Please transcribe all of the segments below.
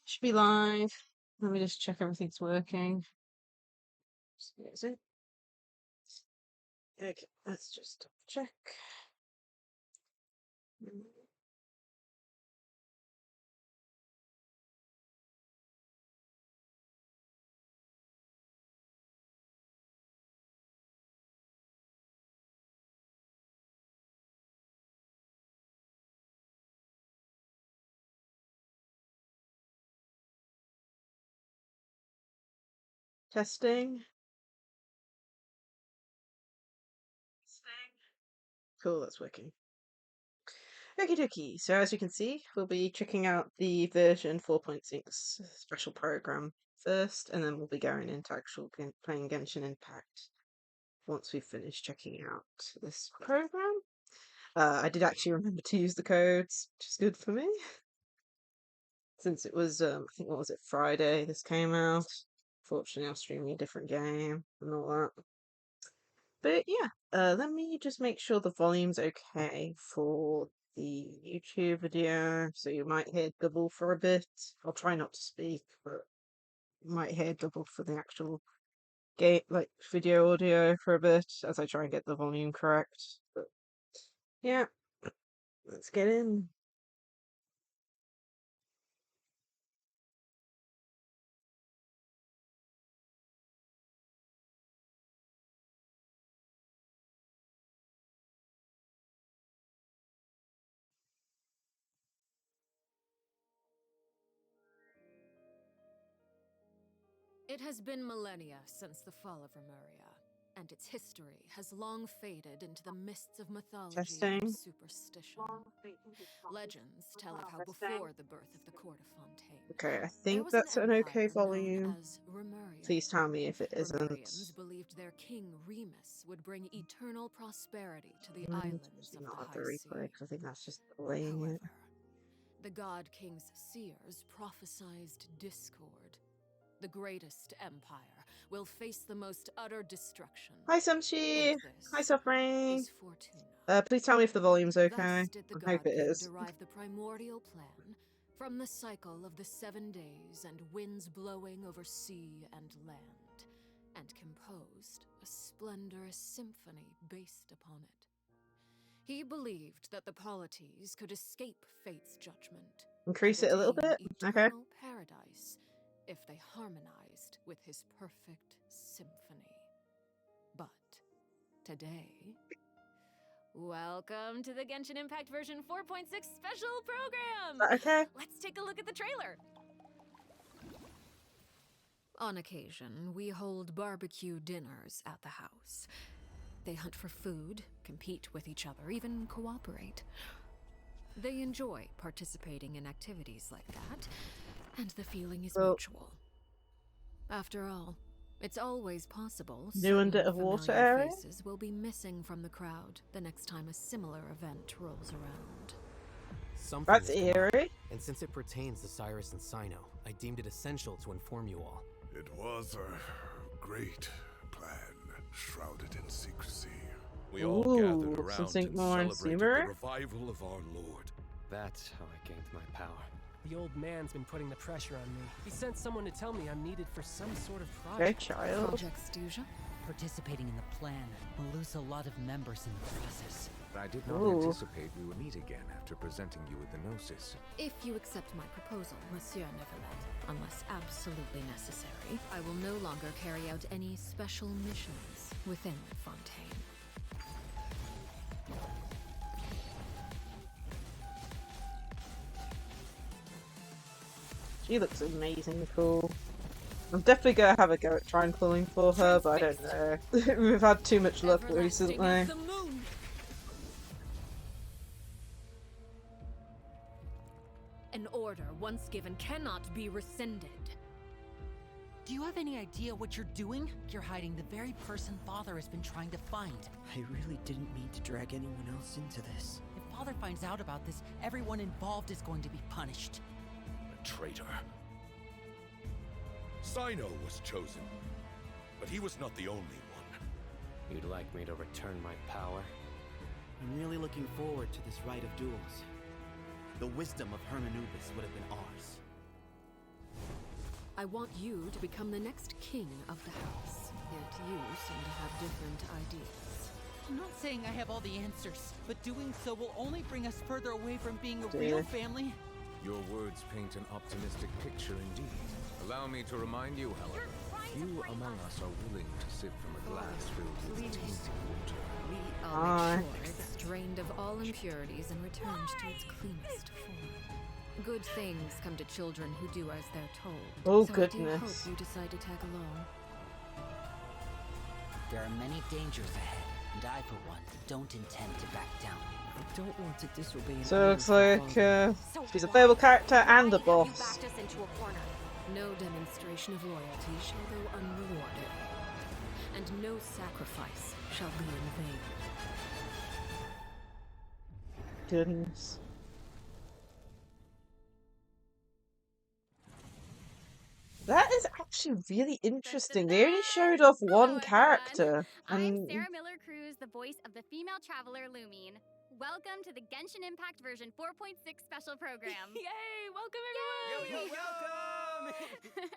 Should be live. Let me just check everything's working. Is it? Okay, let's just check. Testing. Cool, that's working. Okie dokie. So as you can see, we'll be checking out the version 4.6 Special Program first, and then we'll be going into actual playing Genshin Impact once we've finished checking out this program. I did actually remember to use the codes, which is good for me. Since it was, I think, what was it, Friday this came out. Fortunately, I was streaming a different game and all that. But yeah, let me just make sure the volume's okay for the YouTube video. So you might hear double for a bit. I'll try not to speak, but you might hear double for the actual game, like video audio for a bit as I try and get the volume correct. But yeah, let's get in. It has been millennia since the fall of Remuria, and its history has long faded into the mists of mythology Testing. and superstition. Legends tell of how before the birth of the court of Fontaine, Okay, I there think was that's an an okay empire known volume. as Remuria. Please tell me if it isn't. Remurians believed their king Remus would bring eternal prosperity to the islands of Not the have the high replay sea. because I think that's just delaying it. However, the god king's seers prophesied discord. The greatest empire will face the most utter destruction. Hi, Samchi. Hi, This Suffering. is Fortuna. Please tell me if the volume's okay. Thus did the I hope God it King is. derive the primordial plan from the cycle of the 7 days and winds blowing over sea and land, and composed a splendorous symphony based upon it. He believed that the polities could escape fate's judgment. Increase it a little bit. Okay. Eternal paradise if they harmonized with his perfect symphony. But today, welcome to the Genshin Impact version 4.6 Special Program! Okay. Let's take a look at the trailer! On occasion, we hold barbecue dinners at the house. They hunt for food, compete with each other, even cooperate. They enjoy participating in activities like that, and the feeling is mutual. After all, it's always possible New bit of water area faces will be missing from the crowd the next time a similar event rolls around. Something That's eerie. And since it pertains to Cyrus and Sino, I deemed it essential to inform you all. It was a great plan, shrouded in secrecy. We all gathered around and celebrated the revival of our Lord. That's how I gained my power. The old man's been putting the pressure on me. He sent someone to tell me I'm needed for some sort of Okay, project. child. Project Stuja? Participating in the plan will lose a lot of members in the process. I did not anticipate we would meet again after presenting you with the Gnosis. If you accept my proposal, Monsieur Neverlet, unless absolutely necessary, I will no longer carry out any special missions within Fontaine. She looks amazing cool. I'm definitely gonna have a go at trying pulling for her, but I don't know. We've had too much luck recently. An order once given cannot be rescinded. Do you have any idea what you're doing? You're hiding the very person Father has been trying to find. I really didn't mean to drag anyone else into this. If Father finds out about this, everyone involved is going to be punished. A traitor. Sino was chosen, but he was not the only one. You'd like me to return my power? I'm really looking forward to this rite of duels. The wisdom of Hermanubis would have been ours. I want you to become the next king of the house. Yet you seem to have different ideas. I'm not saying I have all the answers, but doing so will only bring us further away from being a real family. Your words paint an optimistic picture indeed. Allow me to remind you, however, few among us are willing to sip from a glass filled with tainted water. I'll make sure it's drained of all impurities and returned to its cleanest form. Good things come to children who do as they're told. Oh, so goodness. I do hope you decide to tag along. There are many dangers ahead, and I, for one, don't intend to back down. I don't want to disobey an So it looks like father. she's a playable character and a boss. backed us into a corner. No demonstration of loyalty shall go unrewarded, and no sacrifice shall be in vain. Goodness. That is actually really interesting. They only showed off one character. I'm And Sarah Miller-Cruz, the voice of the female traveler Lumine. Welcome to the Genshin Impact version 4.6 Special Program. Yay! Welcome everyone! Welcome!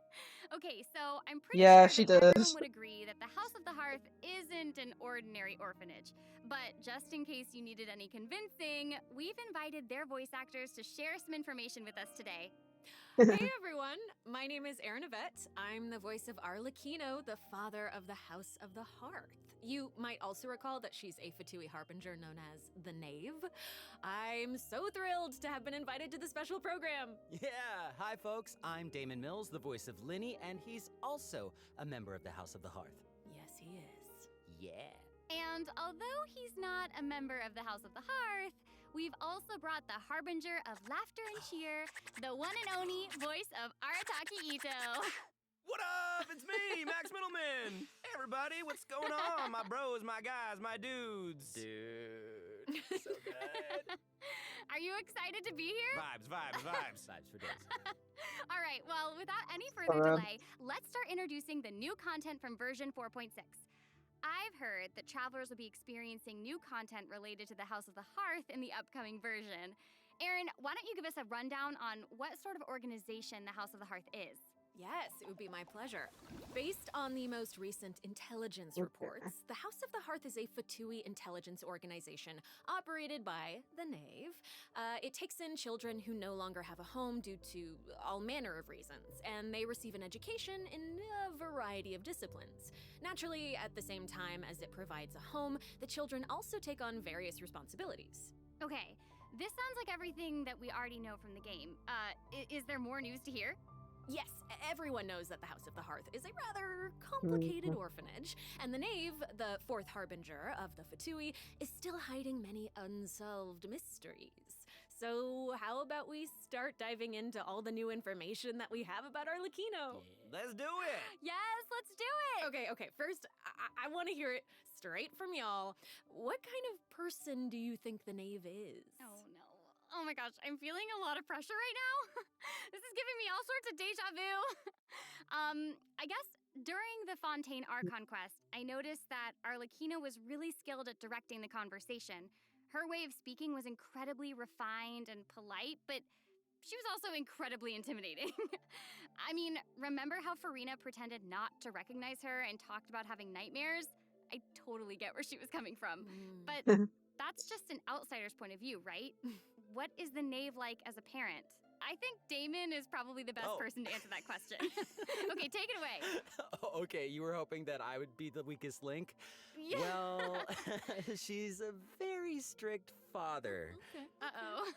Okay, so I'm pretty Yeah, sure she that everyone does. would agree that the House of the Hearth isn't an ordinary orphanage. But just in case you needed any convincing, we've invited their voice actors to share some information with us today. Hey everyone, my name is Erin Yvette. I'm the voice of Arlecchino, the father of the House of the Hearth. You might also recall that she's a Fatui harbinger known as the Knave. I'm so thrilled to have been invited to the special program. Yeah, hi folks, I'm Damon Mills, the voice of Linny, and he's also a member of the House of the Hearth. Yes, he is. Yeah. And although he's not a member of the House of the Hearth, we've also brought the Harbinger of Laughter and Cheer, the one and only voice of Arataki Ito. What up? It's me, Max Middleman. Hey everybody, what's going on? My bros, my guys, my dudes. Dude, so good. Are you excited to be here? Vibes, vibes, vibes. Vibes for days. All right, well, without any further delay, let's start introducing the new content from version 4.6. I've heard that travelers will be experiencing new content related to the House of the Hearth in the upcoming version. Erin, why don't you give us a rundown on what sort of organization the House of the Hearth is? Yes, it would be my pleasure. Based on the most recent intelligence reports, the House of the Hearth is a Fatui intelligence organization operated by the Knave. It takes in children who no longer have a home due to all manner of reasons, and they receive an education in a variety of disciplines. Naturally, at the same time as it provides a home, the children also take on various responsibilities. Okay, this sounds like everything that we already know from the game. Is there more news to hear? Yes, everyone knows that the House of the Hearth is a rather complicated orphanage, and the Knave, the fourth harbinger of the Fatui, is still hiding many unsolved mysteries. So how about we start diving into all the new information that we have about Arlecchino? Let's do it. Yes, let's do it. Okay, first, I want to hear it straight from y'all. What kind of person do you think the Knave is? Oh no. Oh my gosh, I'm feeling a lot of pressure right now. This is giving me all sorts of deja vu. I guess during the Fontaine Archon quest, I noticed that Arlecchino was really skilled at directing the conversation. Her way of speaking was incredibly refined and polite, but she was also incredibly intimidating. I mean, remember how Furina pretended not to recognize her and talked about having nightmares? I totally get where she was coming from. But that's just an outsider's point of view, right? What is the Knave like as a parent? I think Damon is probably the best person to answer that question. Okay, take it away. Okay, you were hoping that I would be the weakest link? Yeah. Well, she's a very strict father. Okay. Uh-oh.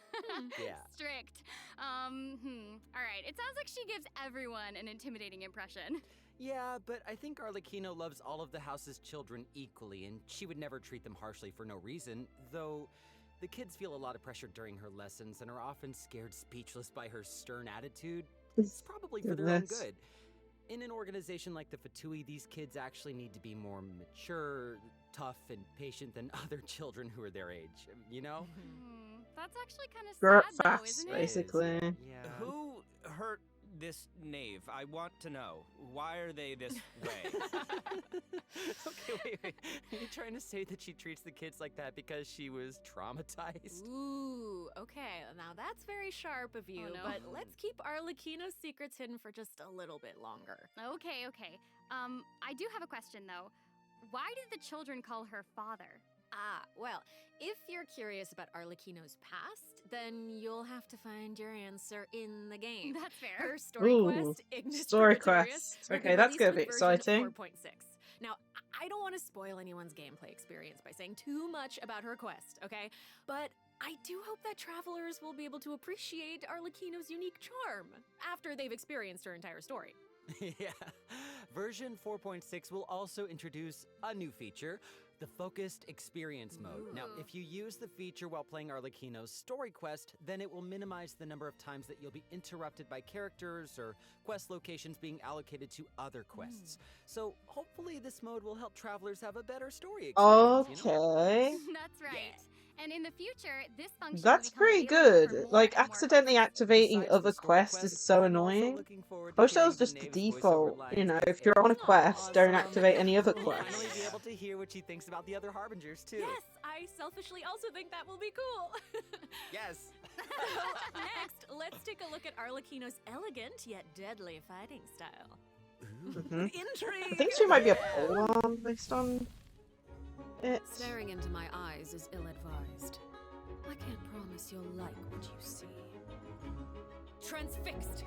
Yeah. Strict. All right, it sounds like she gives everyone an intimidating impression. Yeah, but I think Arlecchino loves all of the house's children equally, and she would never treat them harshly for no reason, though the kids feel a lot of pressure during her lessons and are often scared speechless by her stern attitude. It's probably for their own good. In an organization like the Fatui, these kids actually need to be more mature, tough, and patient than other children who are their age, you know? That's actually kind of Grow up sad, though, fast, isn't it? basically. Yeah. Who hurt this Knave? I want to know. Why are they this way? Okay, wait. Are you trying to say that she treats the kids like that because she was traumatized? Ooh, okay. Now that's very sharp of you, Oh, no. but let's keep Arlecchino's secrets hidden for just a little bit longer. Okay, okay. I do have a question though. Why did the children call her father? Ah, well, if you're curious about Arlecchino's past, then you'll have to find your answer in the game. That's fair. Her story Ooh, quest, Ignis story Tributorius, quest. will be Okay, that's released gonna be with version exciting. 4.6. Now, I don't want to spoil anyone's gameplay experience by saying too much about her quest, okay? But I do hope that travelers will be able to appreciate Arlecchino's unique charm after they've experienced her entire story. Yeah. Version 4.6 will also introduce a new feature, the Focused Experience Mode. Now, if you use the feature while playing Arlecchino's story quest, then it will minimize the number of times that you'll be interrupted by characters or quest locations being allocated to other quests. So hopefully this mode will help travelers have a better story experience, you know? Okay. That's right. And in the future, this function That's will become pretty available for good. more like, and more accidentally quests. activating Besides other the story quests is quest, so I'm also annoying. looking forward I to wish that hearing was just the Dave's voiceover default. lines You know, because if you're on a they're quest, don't awesome. activate any other We'll finally quests. be able to hear what she thinks about the other Harbingers, too. Yes, I selfishly also think that will be cool. Yes. So, next, let's take a look at Arlecchino's elegant yet deadly fighting style. Mhm. Intrigue! I think she might be a polearm based on it. Staring into my eyes is ill-advised. I can't promise you'll like what you see. Transfixed!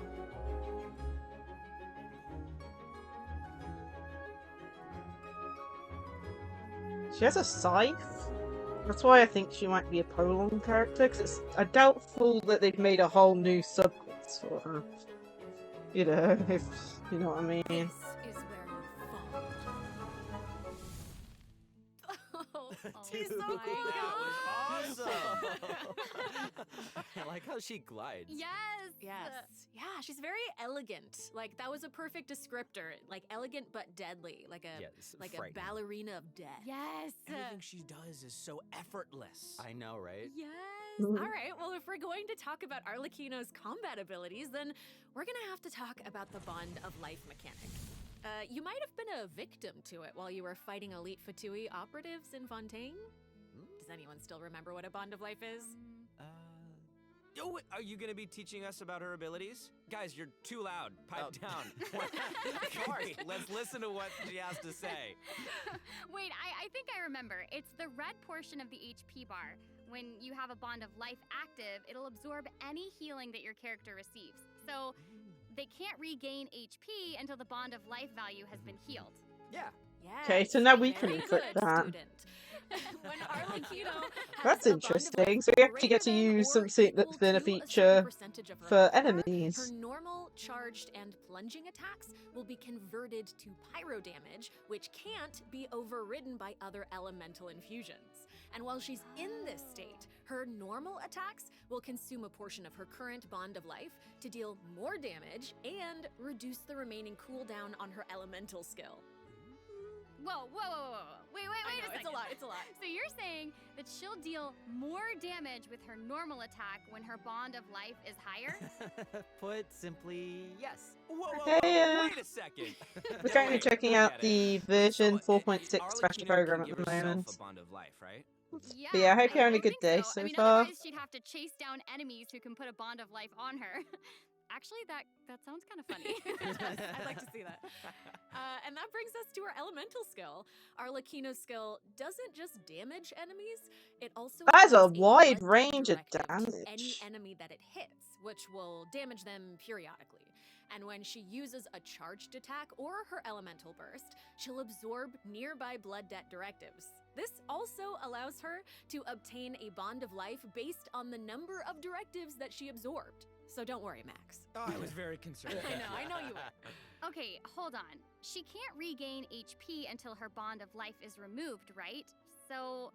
She has a scythe. That's why I think she might be a polearm character, because I'm doubtful that they've made a whole new subquest for her. You know, if you know what I mean. This is where you fall. Oh, she's so Dude, cool, that y'all. was awesome. I like how she glides. Yes. Yes. Yeah, she's very elegant. Like, that was a perfect descriptor. Like, elegant but deadly. Like a Yes, like a frightening. ballerina of death. Yes. Everything she does is so effortless. I know, right? Yes. Mhm. All right. Well, if we're going to talk about Arlecchino's combat abilities, then we're going to have to talk about the Bond of Life mechanic. You might have been a victim to it while you were fighting elite Fatui operatives in Fontaine. Does anyone still remember what a Bond of Life is? Oh, are you gonna be teaching us about her abilities? Guys, you're too loud. Pipe down. Sorry. Let's listen to what she has to say. Wait, I think I remember. It's the red portion of the HP bar. When you have a Bond of Life active, it'll absorb any healing that your character receives. So they can't regain HP until the Bond of Life value has been healed. Yeah. Yes. Okay, so now we very can equip good, that. student. When Arlecchino has That's a Bond of interesting. Life So we actually get to greater than use or something that's equal been a to certain feature percentage of her for health bar, enemies. Her normal, charged, and plunging attacks will be converted to pyro damage, which can't be overridden by other elemental infusions. And while she's in this state, her normal attacks will consume a portion of her current Bond of Life to deal more damage and reduce the remaining cooldown on her elemental skill. Whoa. Wait I a know, second. it's a lot. So you're saying that she'll deal more damage with her normal attack when her Bond of Life is higher? Put simply, yes. Whoa, Okay, wait a second. We're currently Wait, checking I out get it. the version So, 4.6 Special Arlecchino Program can at give the herself moment. a Bond of Life, right? Yeah, But yeah, I hope you're having a good think day so. so I mean, far. otherwise she'd have to chase down enemies who can put a Bond of Life on her. Actually, that sounds kind of funny. I'd like to see that. And that brings us to our elemental skill. Arlecchino's skill doesn't just damage enemies, it also That is a applies wide blood range of directive to any damage. enemy that it hits, which will damage them periodically. And when she uses a charged attack or her elemental burst, she'll absorb nearby blood debt directives. This also allows her to obtain a Bond of Life based on the number of directives that she absorbed. So don't worry, Max. Oh, I was very concerned. I know you were. Okay, hold on. She can't regain HP until her Bond of Life is removed, right? So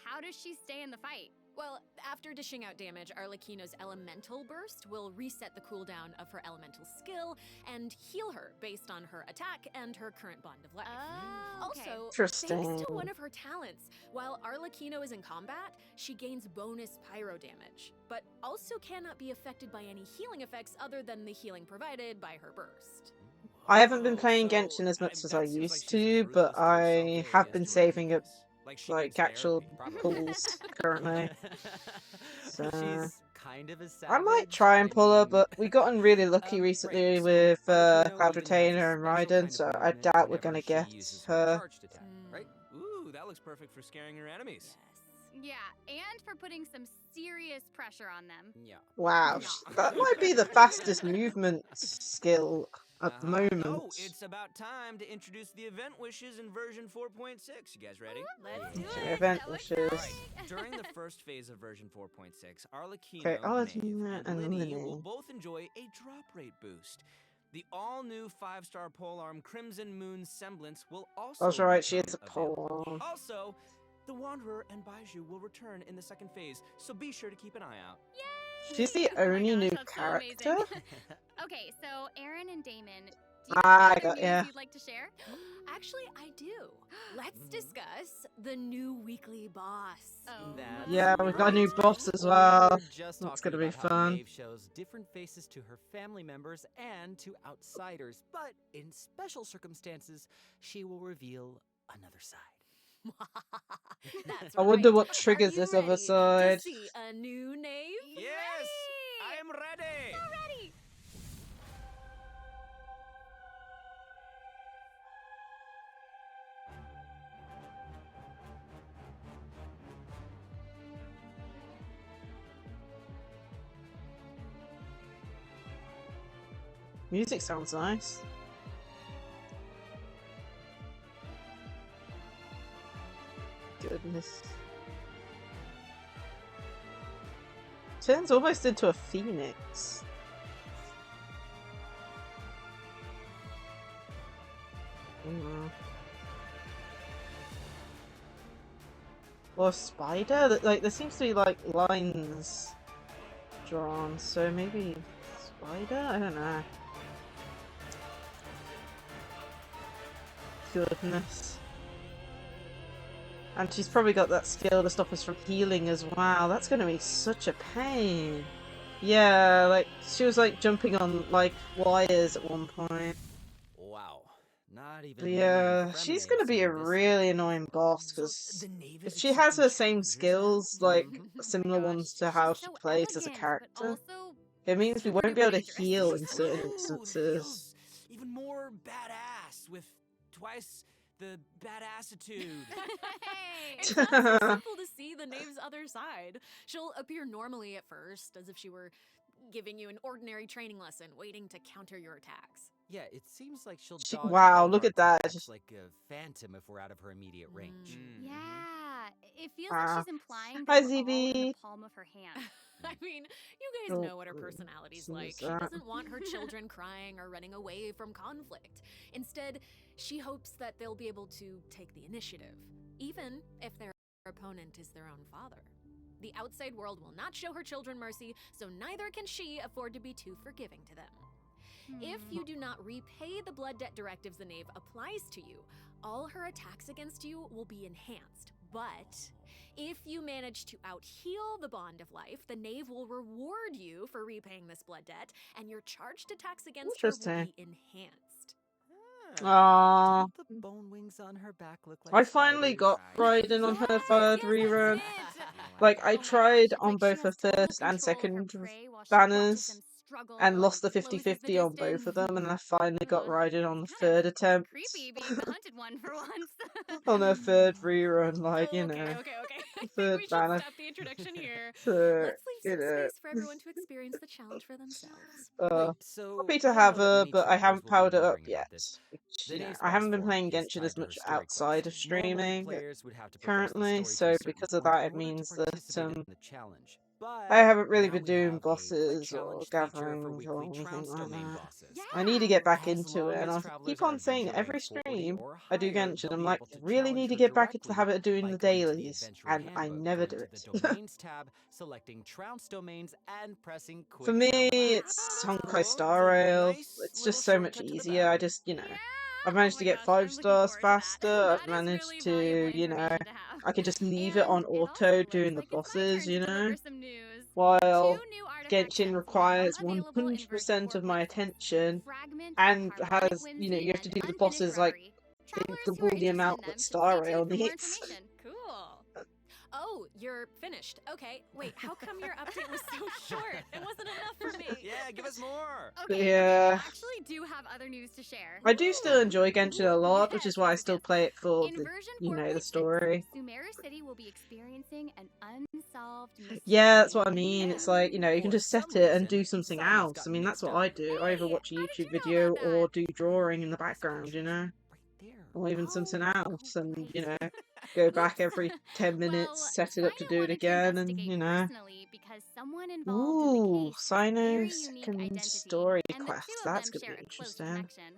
how does she stay in the fight? Well, after dishing out damage, Arlecchino's elemental burst will reset the cooldown of her elemental skill and heal her based on her attack and her current Bond of Life. Oh, okay. Also, Interesting. thanks to one of her talents, while Arlecchino is in combat, she gains bonus pyro damage, but also cannot be affected by any healing effects other than the healing provided by her burst. I haven't been Oh, playing so, Genshin as much as I that seems like used she's to, ruthless but to herself I have as been to her saving up enemies. like actual pulls currently. So She's kind of a savage. I might try and pull her, but we gotten really lucky recently right, with Arlecchino Cloud even has a Retainer and special Raiden, kind of so I movement doubt we're whenever gonna she get uses her her. charged attack, right? Ooh, that looks perfect for scaring her enemies. Yeah, and for putting some serious pressure on them. Yeah. Wow, that might be the fastest movement skill at the moment. No, it's about time to introduce the event wishes in version 4.6. You guys ready? Let's do Okay, it. event So wishes. exciting. During the first phase of version 4.6, Arlecchino, Okay, Maeve, and and Linny will Linny. both enjoy a drop rate boost. The all-new 5-star polearm Crimson Moon Semblance will also That's right, she is become a available. polearm. Also, the Wanderer and Baiju will return in the second phase, so be sure to keep an eye out. Yay! She's the Oh my only gosh, new that's so character. amazing. Okay, so Aaron and Damon, do you Ah, have I any got news yeah. you'd like to share? Actually, I do. Let's discuss the new weekly boss. Oh. Yeah, we've got a new Right. boss as We well. were just That's talking gonna be about how fun. Maeve shows different faces to her family members and to outsiders, but in special circumstances, she will reveal another side. That's I wonder right. what Are triggers you this other ready side. to see a new Knave? Yes, I am ready. So ready. Music sounds nice. Goodness. Turns almost into a phoenix. Or a spider? Like, there seems to be, like, lines drawn, so maybe spider? I don't know. Goodness. And she's probably got that skill to stop us from healing as well. That's going to be such a pain. Yeah, like, she was, like, jumping on, like, wires at one point. Wow. Not even Yeah, she's going to be a really annoying boss, because if she has her same skills, like, similar ones to how she So plays as a elegant, but character, also it means we super won't be able duper to dangerous. heal in certain Ooh, it instances. feels even more badass with twice the badassitude. Hey. It's not so simple to see the Knave's other side. She'll appear normally at first, as if she were giving you an ordinary training lesson, waiting to counter your attacks. Yeah, it seems like she'll dodge Wow, all of look our at that. attacks Just like a phantom if we're out of her immediate range. Yeah, it feels like she's implying Hi, that we're all in the ZB. palm of her hand. I mean, you guys know what her personality's like. She doesn't want her children crying or running away from conflict. Instead, she hopes that they'll be able to take the initiative, even if their opponent is their own father. The outside world will not show her children mercy, so neither can she afford to be too forgiving to them. If you do not repay the blood debt directives the Knave applies to you, all her attacks against you will be enhanced. But if you manage to out-heal the Bond of Life, the Knave will reward you for repaying this blood debt, and your charged attacks against her will be enhanced. Aww. Don't the bone wings on her back look like I finally spiders? got Raiden on her third rerun. Like, I tried on both her first and second banners, and lost the 50-50 on both of them, and I finally got Raiden on the third attempt. Creepy being the hunted one for once. On her third rerun, like, you know. Okay. I think Third we should banner. stop the introduction here. So, Let's leave you some know. space for everyone to experience the challenge for themselves. So Happy to I have know that her, many but I travelers haven't will be powered it up wondering about yet. this. Which, The you know, Knave's I haven't been boss playing form is Genshin tied as to her much story outside of quest. Normally, streaming players would have to progress the currently, story to so a certain because of point that, in it order to means that participate in the challenge. But I haven't really now been we doing have a quick bosses or challenge feature for gatherings or weekly anything Trounce like domain that. bosses. I need to get back As into long it, and as I travelers keep are on saying adventuring every 40 stream or I do higher, Genshin, they'll I'm be like, able to really challenge need to her get back into the directly habit of doing by the going to the dailies, Adventurer and I Handbook, never going do to it. the Domains tab, selecting Trounce domains, and pressing Quick For me, Now. it's Oh, Honkai that's Star cool. It's a Rail. nice It's little just so much shortcut to the easier. I battle. just, you know, Yeah. I've managed Oh to my get gosh, 5 I'm looking stars forward to that. faster. That I've is managed really to, valuable you know, information to have. I could just leave it on And it auto also looks doing the like it's my bosses, turn you to know? deliver some news. While 2 new artifact Genshin sets will requires become available in version 100% of my 4.6. attention, Fragment and of Harmonic has, you know, Whimsy you have to and do the Unfinished bosses like Reverie. Travelers who are double the interested in amount them that should Star stay Rail tuned for more needs. information. Cool. Oh, you're finished. Okay. Wait, how come your update was so short? It wasn't enough for me. Yeah, give us more. Okay, Yeah. I actually do have other news to share. I do still enjoy Genshin a lot, which is why I still play it for In the, version you know, the 4.6, story. Sumeru City will be experiencing an unsolved mystery. Yeah, that's what I mean. It's like, you know, you can just set it and do something else. I mean, that's what I do. I either watch a YouTube video or do drawing in the background, you know? Or even something else, and, you know, go back every 10 minutes, set it up to do it again, and, you know. Because someone involved Ooh, in the case has a very Sino's unique second identity, story and the quest. two of That's them gonna share be a close interesting. connection.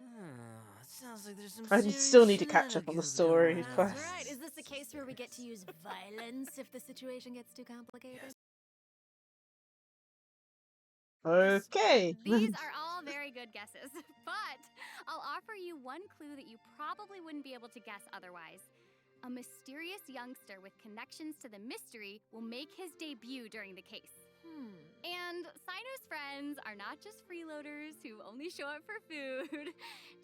Sounds like there's some I serious still need to catch up on the shenanigans story going on. quest. That's right. Is this the case where we get to use violence if the situation gets too complicated? Okay. These are all very good guesses, but I'll offer you one clue that you probably wouldn't be able to guess otherwise. A mysterious youngster with connections to the mystery will make his debut during the case. And Sino's friends are not just freeloaders who only show up for food.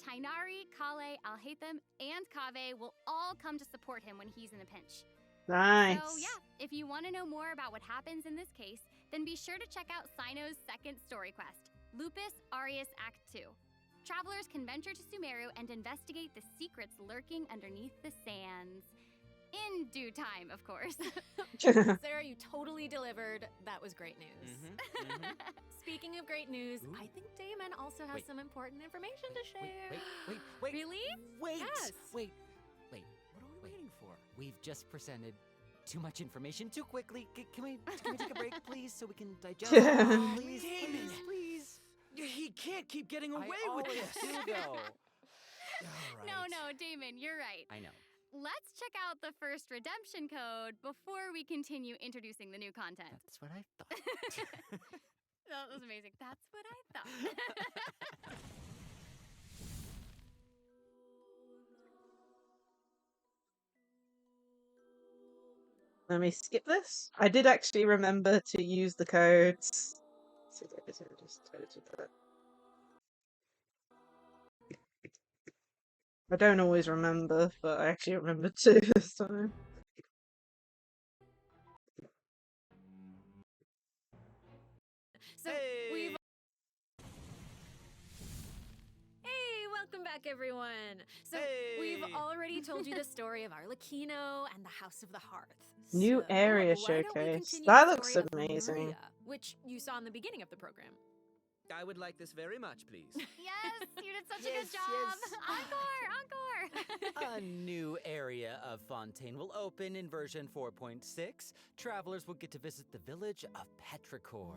Tainari, Kale, Alhaitham, and Kaveh will all come to support him when he's in a pinch. Nice. So yeah, if you want to know more about what happens in this case, then be sure to check out Sino's second story quest, Lupus Aureus Act 2. Travelers can venture to Sumeru and investigate the secrets lurking underneath the sands. In due time, of course. Sarah, you totally delivered. That was great news. Speaking of great news, I think Damon also has some important information to share. Wait. Really? Wait. Yes. Wait. What are we waiting for? We've just presented too much information too quickly. Can we take a break, please, so we can digest it? Please, Damon. please. He can't keep getting away I with always this. do, though. No, Damon, you're right. I know. Let's check out the first redemption code before we continue introducing the new content. That's what I thought. That was amazing. That's what I thought. Let me skip this. I did actually remember to use the codes. So I just edited that. I don't always remember, but I actually remembered to this time. So we've. Hey, welcome back, everyone. So we've already told you the story of Arlecchino and the House of the Hearth. New area why don't we showcase. continue That the looks story of amazing. Lemuria, which you saw in the beginning of the program. I would like this very much, please. Yes, you did such a Yes, good job. yes. Encore. A new area of Fontaine will open in version 4.6. Travelers will get to visit the village of Petrichor.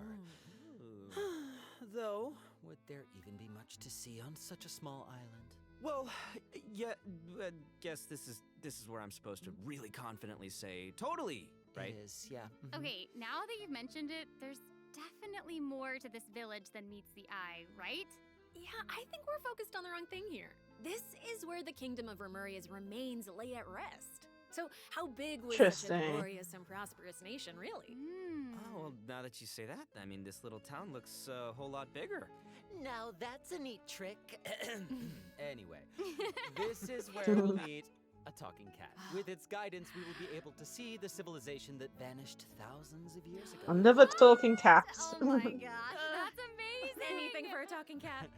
Though, would there even be much to see on such a small island? Well, yeah, guess this is where I'm supposed to really confidently say totally, right? It is, yeah. Okay, now that you've mentioned it, there's definitely more to this village than meets the eye, right? Yeah, I think we're focused on the wrong thing here. This is where the kingdom of Remuria's remains lay at rest. So how big was such a Interesting. glorious and prosperous nation, really? Oh, well, now that you say that, I mean, this little town looks a whole lot bigger. Now that's a neat trick. Anyway, this is where we'll meet a talking cat. With its guidance, we will be able to see the civilization that vanished thousands of years ago. Another talking cat. Oh my gosh, that's amazing! Anything for a talking cat.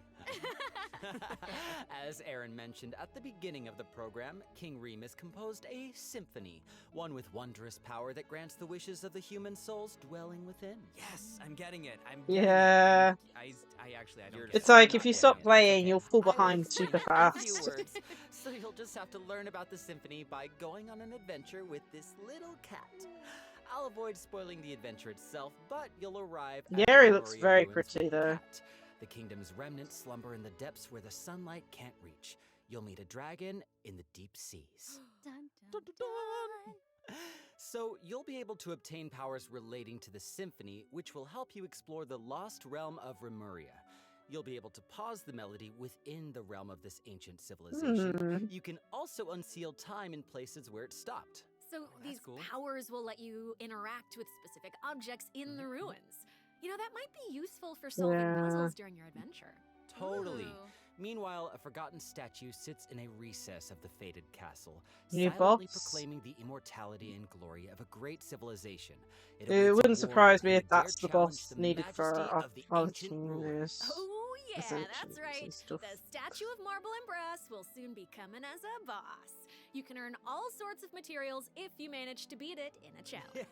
As Aaron mentioned at the beginning of the program, King Remus composed a symphony, one with wondrous power that grants the wishes of the human souls dwelling within. Yes, I'm getting it. Yeah. I don't. It's like if you stop playing, you'll fall behind super fast. So you'll just have to learn about the symphony by going on an adventure with this little cat. I'll avoid spoiling the adventure itself, but you'll arrive at Yeah, the he looks Lemuria very ruins pretty with the though. cat. The kingdom's remnants slumber in the depths where the sunlight can't reach. You'll meet a dragon in the deep seas. Dun, dun, dun. So you'll be able to obtain powers relating to the symphony, which will help you explore the lost realm of Remuria. You'll be able to pause the melody within the realm of this ancient civilization. You can also unseal time in places where it stopped. So these powers will let you interact with specific objects in the ruins. You know, that might be useful for solving puzzles during your adventure. Totally. Meanwhile, a forgotten statue sits in a recess of the fated castle, New silently boss? proclaiming the immortality and glory of a great civilization. It awaits a wouldn't surprise warrior me who if would dare that's the challenge boss the needed for majesty our of the ancient ruler. Oh, yeah, that's Ascensions right. and stuff. The statue of marble and brass will soon be coming as a boss. You can earn all sorts of materials if you manage to beat it in a challenge.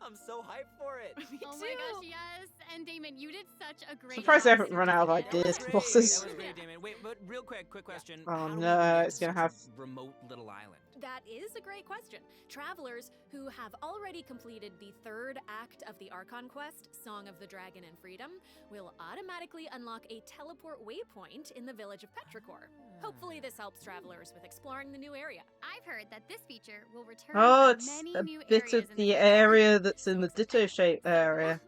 I'm so hyped for it. Oh my gosh, yes. And Damon, you did such a great Surprised job. I haven't run out of ideas for bosses. That was great, Damon. Wait, but real quick question. Oh How do we no, get it's to gonna such a have. remote little island. That is a great question. Travelers who have already completed the third act of the Archon quest, Song of the Dragon and Freedom, will automatically unlock a teleport waypoint in the village of Petrichor. Hopefully this helps travelers with exploring the new area. I've heard that this feature will return Oh, for it's many a new bit areas of in the future. area that's in the ditto shape area.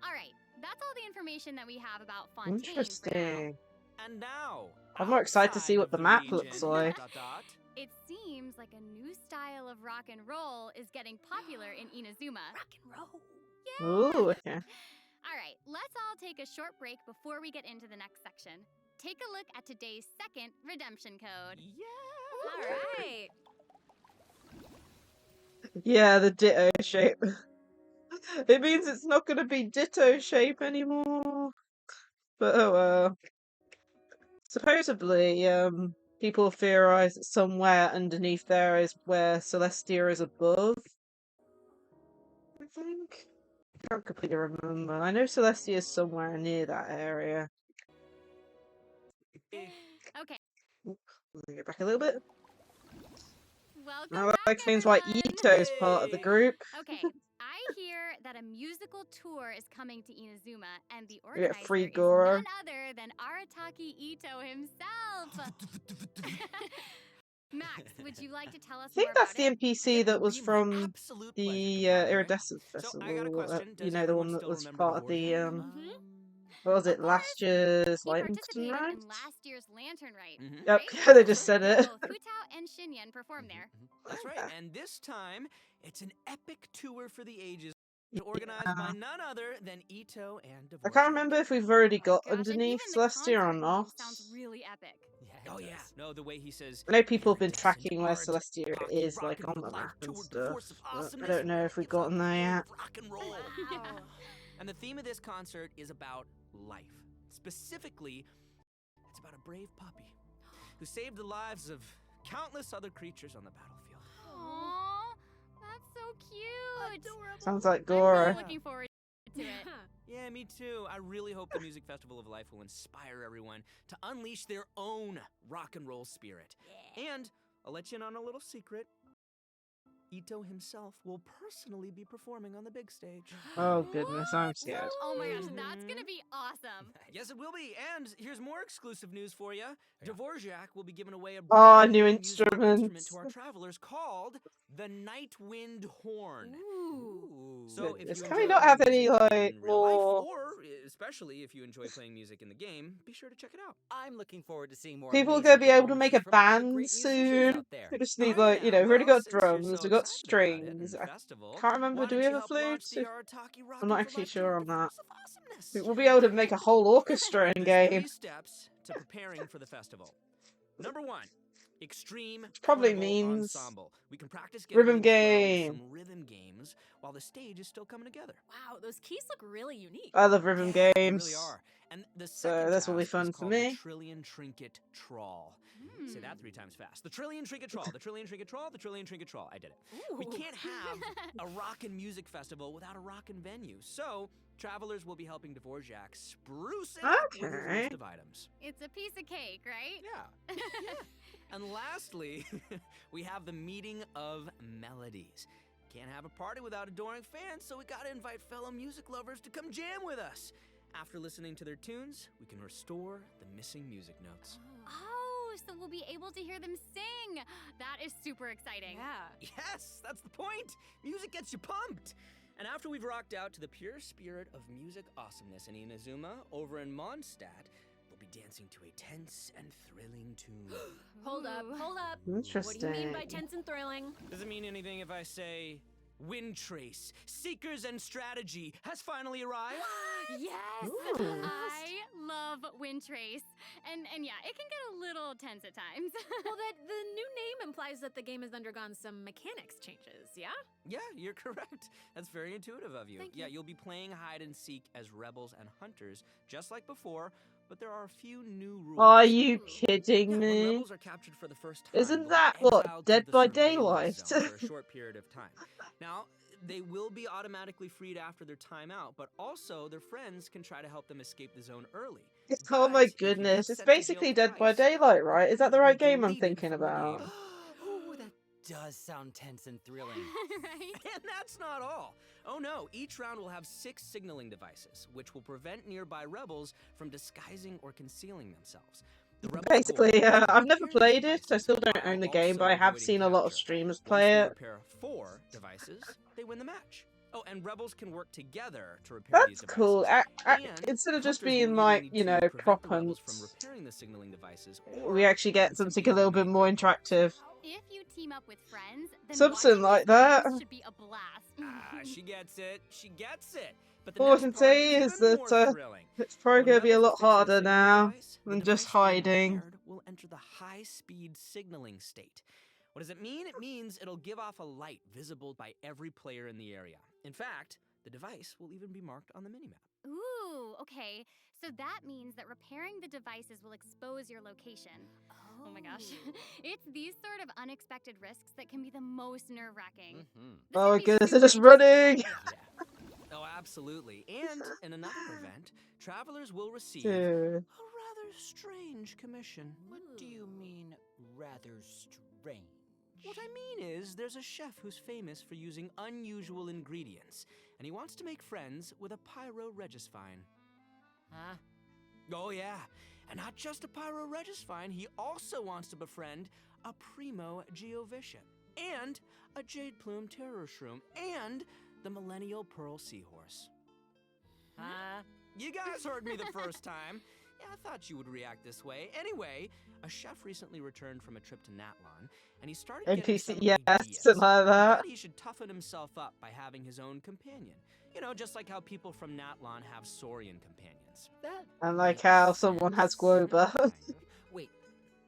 All right, that's all the information that we have about Fontaine for now. Interesting. And now, I'm more excited to see outside what of the the map region, looks like. It seems like a new style of rock and roll is getting popular in Inazuma. Rock and roll. Ooh, okay. All right, let's all take a short break before we get into the next section. Take a look at today's second redemption code. All right. Yeah, the ditto shape. It means it's not going to be ditto shape anymore. But oh well. Supposedly, people theorize that somewhere underneath there is where Celestia is above. I think. I can't completely remember. I know Celestia is somewhere near that area. Okay. Let me get back a little bit. Welcome Now that back, explains why everyone. Ito is part of the group. Okay, I hear that a musical tour is coming to Inazuma, and the We get organizer free is Goro. none other than Arataki Ito himself. Max, would you like to tell us I think more that's about the it? NPC that was be my from absolute the pleasure, compadre. Iridescent So, Festival. I got a question. You Does know, the everyone one that still was remember part of the Dvorak? what was it, Of last year's He Lightning participated Ride? in last year's Lantern Rite, Yep, right? they just said it. Both Hutao and Shinyan performed there. That's right. And this time, it's an epic tour for the ages, organized by none other than Ito and Dvorak. I can't remember if we've already got Gosh, and underneath even the Celestia or concert not. name sounds really epic. Oh yeah, no, the way he says. I know people have been iridescent tracking where art, Celestia hockey, is, rock like, and on roll the life map and toured, the stuff. force of But I awesomeness. don't know if we've It's gotten a there yet. rock and roll. Wow. And the theme of this concert is about life. Specifically, it's about a brave puppy who saved the lives of countless other creatures on the battlefield. Aww, that's so cute. Adorable. Sounds like I'm Goro. really looking forward to it. Yeah, me too. I really hope the Music Festival of Life will inspire everyone to unleash their own rock and roll spirit. And I'll let you in on a little secret. Ito himself will personally be performing on the big stage. Oh goodness, I'm scared. Oh my gosh, that's gonna be awesome. Yes, it will be. And here's more exclusive news for you. Dvorak will be giving away a Oh, brand new musical instrument instruments. to our travelers called the Night Wind Horn. Ooh. So if Goodness, you can we enjoy not have playing any, music like, in real life, more- or especially if you enjoy playing music in the game, be sure to check it out. I'm looking forward to seeing more. People are amazing going to be able to make a performances from all the band great musicians soon. out there. We just need, Oh, like, you know, yeah. we've already Well, got since you're drums, so we've got excited about it and strings. the I festival, can't remember, why do don't we you have a help launch flute? the Arataki Rock I'm not and actually Life sure Tour on with the that. Force of Awesomeness. We'll be able to make a whole orchestra in There's game. 3 steps to preparing for the festival. Number 1, extreme Probably carnival means ensemble. We can practice getting rhythm in the flow with game. some rhythm games while the stage is still coming together. Wow, those keys look really unique. I love rhythm They games. really are. And the So second this will be task fun is for called me. the Trillion Trinket Trawl. Say that 3 times fast. The Trillion Trinket Trawl. The Trillion Trinket Trawl. The Trillion Trinket Trawl. I did it. We can't have a rockin' music festival without a rockin' venue. So travelers will be helping Dvorak spruce it up with his Okay. list of items. It's a piece of cake, right? Yeah. And lastly, we have the Meeting of Melodies. Can't have a party without adoring fans, so we gotta invite fellow music lovers to come jam with us. After listening to their tunes, we can restore the missing music notes. Oh, so we'll be able to hear them sing. That is super exciting. Yeah. Yes, that's the point. Music gets you pumped. And after we've rocked out to the pure spirit of music awesomeness in Inazuma, over in Mondstadt, we'll be dancing to a tense and thrilling tune. Hold up, hold up. Interesting. What do you mean by tense and thrilling? Does it mean anything if I say Wind Trace, Seekers and Strategy has finally arrived. Yes! Ooh. I love Wind Trace. And yeah, it can get a little tense at times. Well, the new name implies that the game has undergone some mechanics changes, yeah? Yeah, you're correct. That's very intuitive of you. Thank you. Yeah, you'll be playing hide and seek as rebels and hunters, just like before, but there are a few new rules. Are you kidding When me? rebels are captured for the first time, Isn't they'll that be what exiled to Dead the by surveillance Daylight? zone for a short period of time. Now, they will be automatically freed after their time out, but also their friends can try to help them escape the zone early. Oh my But if you get goodness! It's sent to jail basically Dead by twice, Daylight, right? Is that the you'll right be game I'm deleted thinking from the about? game. Ooh, that does sound tense and thrilling. Right? And that's not all. Oh no, each round will have 6 signaling devices, which will prevent nearby rebels from disguising or concealing themselves. The rebel Basically, core will I've never repair the played it. I devices still don't while own the game, but also I have avoiding seen a lot of capture. streamers Once play they it. repair 4 devices, they win the match. Oh, and rebels can work together to repair these That's devices. cool. And Instead of just hunters will being either like, need you to know, prevent prop the rebels from hunts, repairing the signaling devices, we or actually they get can something simply a little bit eliminate more their opponents. interactive. If you team up with friends, then Something watching like these that. games should be a blast. She gets it. She gets it. But the All I next can part say is is even that more thrilling. it's probably When going to be a rebels lot affix their harder signaling now device, the than device just being hiding. repaired will enter the high-speed signaling state. What does it mean? It means it'll give off a light visible by every player in the area. In fact, the device will even be marked on the minimap. Ooh, okay. So that means that repairing the devices will expose your location. Oh my gosh. It's these sort of unexpected risks that can be the most nerve-wracking. Oh my goodness, they're just running! Oh, absolutely. And in another event, travelers will receive Dude. a rather strange commission. What do you mean, rather strange? What I mean is, there's a chef who's famous for using unusual ingredients, and he wants to make friends with a pyro-regisvine. Huh? Oh yeah, and not just a pyro-regisvine, he also wants to befriend a primo geovician, and a jade plume terror shroom, and the millennial pearl seahorse. Huh? You guys heard me the first time. Yeah, I thought you would react this way. Anyway, a chef recently returned from a trip to Natlon, and he started getting NPC, some yes, ideas. something like He that. thought he should toughen himself up by having his own companion. You know, just like how people from Natlon have Saurian companions. That And like makes how someone has sense. Globa. Kind of. Wait,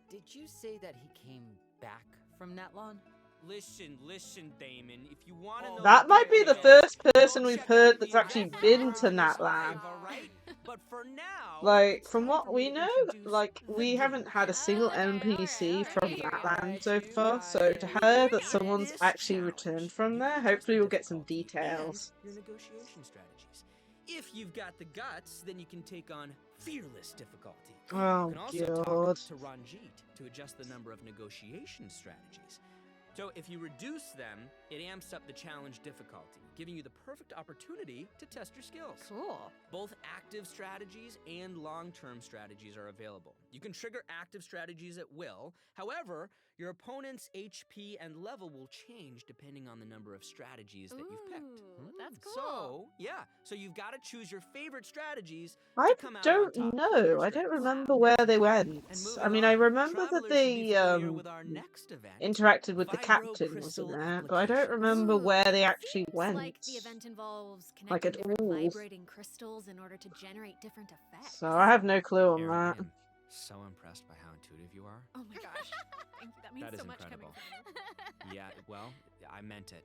did you say that he came back from Natlon? Listen, Damon. If you want to know That might be the first person go we've check heard out that's the actually event been on to this Natlan. live, all right? But for now, Like, it's from time what for we me to know, introduce like, the we haven't had a single NPC from Here we go. Natlan so far, so to hear that someone's This actually challenge. returned from You there, can test hopefully the we'll get some difficulty details. and your negotiation strategies. If you've got the guts, then you can take on fearless difficulty. Oh, You can also God. talk to Ranjit to adjust the number of negotiation strategies. So if you reduce them, it amps up the challenge difficulty, giving you the perfect opportunity to test your skills. Cool. Both active strategies and long-term strategies are available. You can trigger active strategies at will. However, your opponent's HP and level will change depending on the number of strategies that you've picked. Ooh, that's cool. So, yeah. So you've got to choose your favorite strategies I to come out on don't top. know. I don't remember where they went. And I mean, I remember that travelers should be they familiar with our next event, interacted with the Vibro captain, Crystal wasn't there? But I don't Applications. remember where they It actually seems went. like the event involves Like, connecting at different all. vibrating crystals in order to generate different effects. So I have no clue on Erin, that. I am so impressed by how intuitive you are. Oh my gosh. Thank you. That means That is so much incredible. coming from you. Yeah, well, I meant it.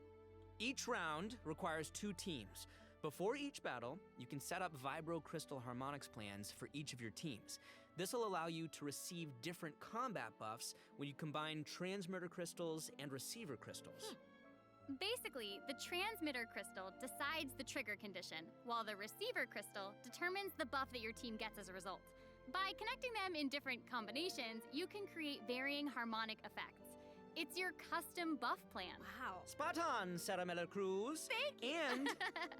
Each round requires 2 teams. Before each battle, you can set up Vibro Crystal Harmonics plans for each of your teams. This will allow you to receive different combat buffs when you combine transmitter crystals and receiver crystals. Basically, the transmitter crystal decides the trigger condition, while the receiver crystal determines the buff that your team gets as a result. By connecting them in different combinations, you can create varying harmonic effects. It's your custom buff plan. Wow. Spot on, Saramella Cruz. Thank you. And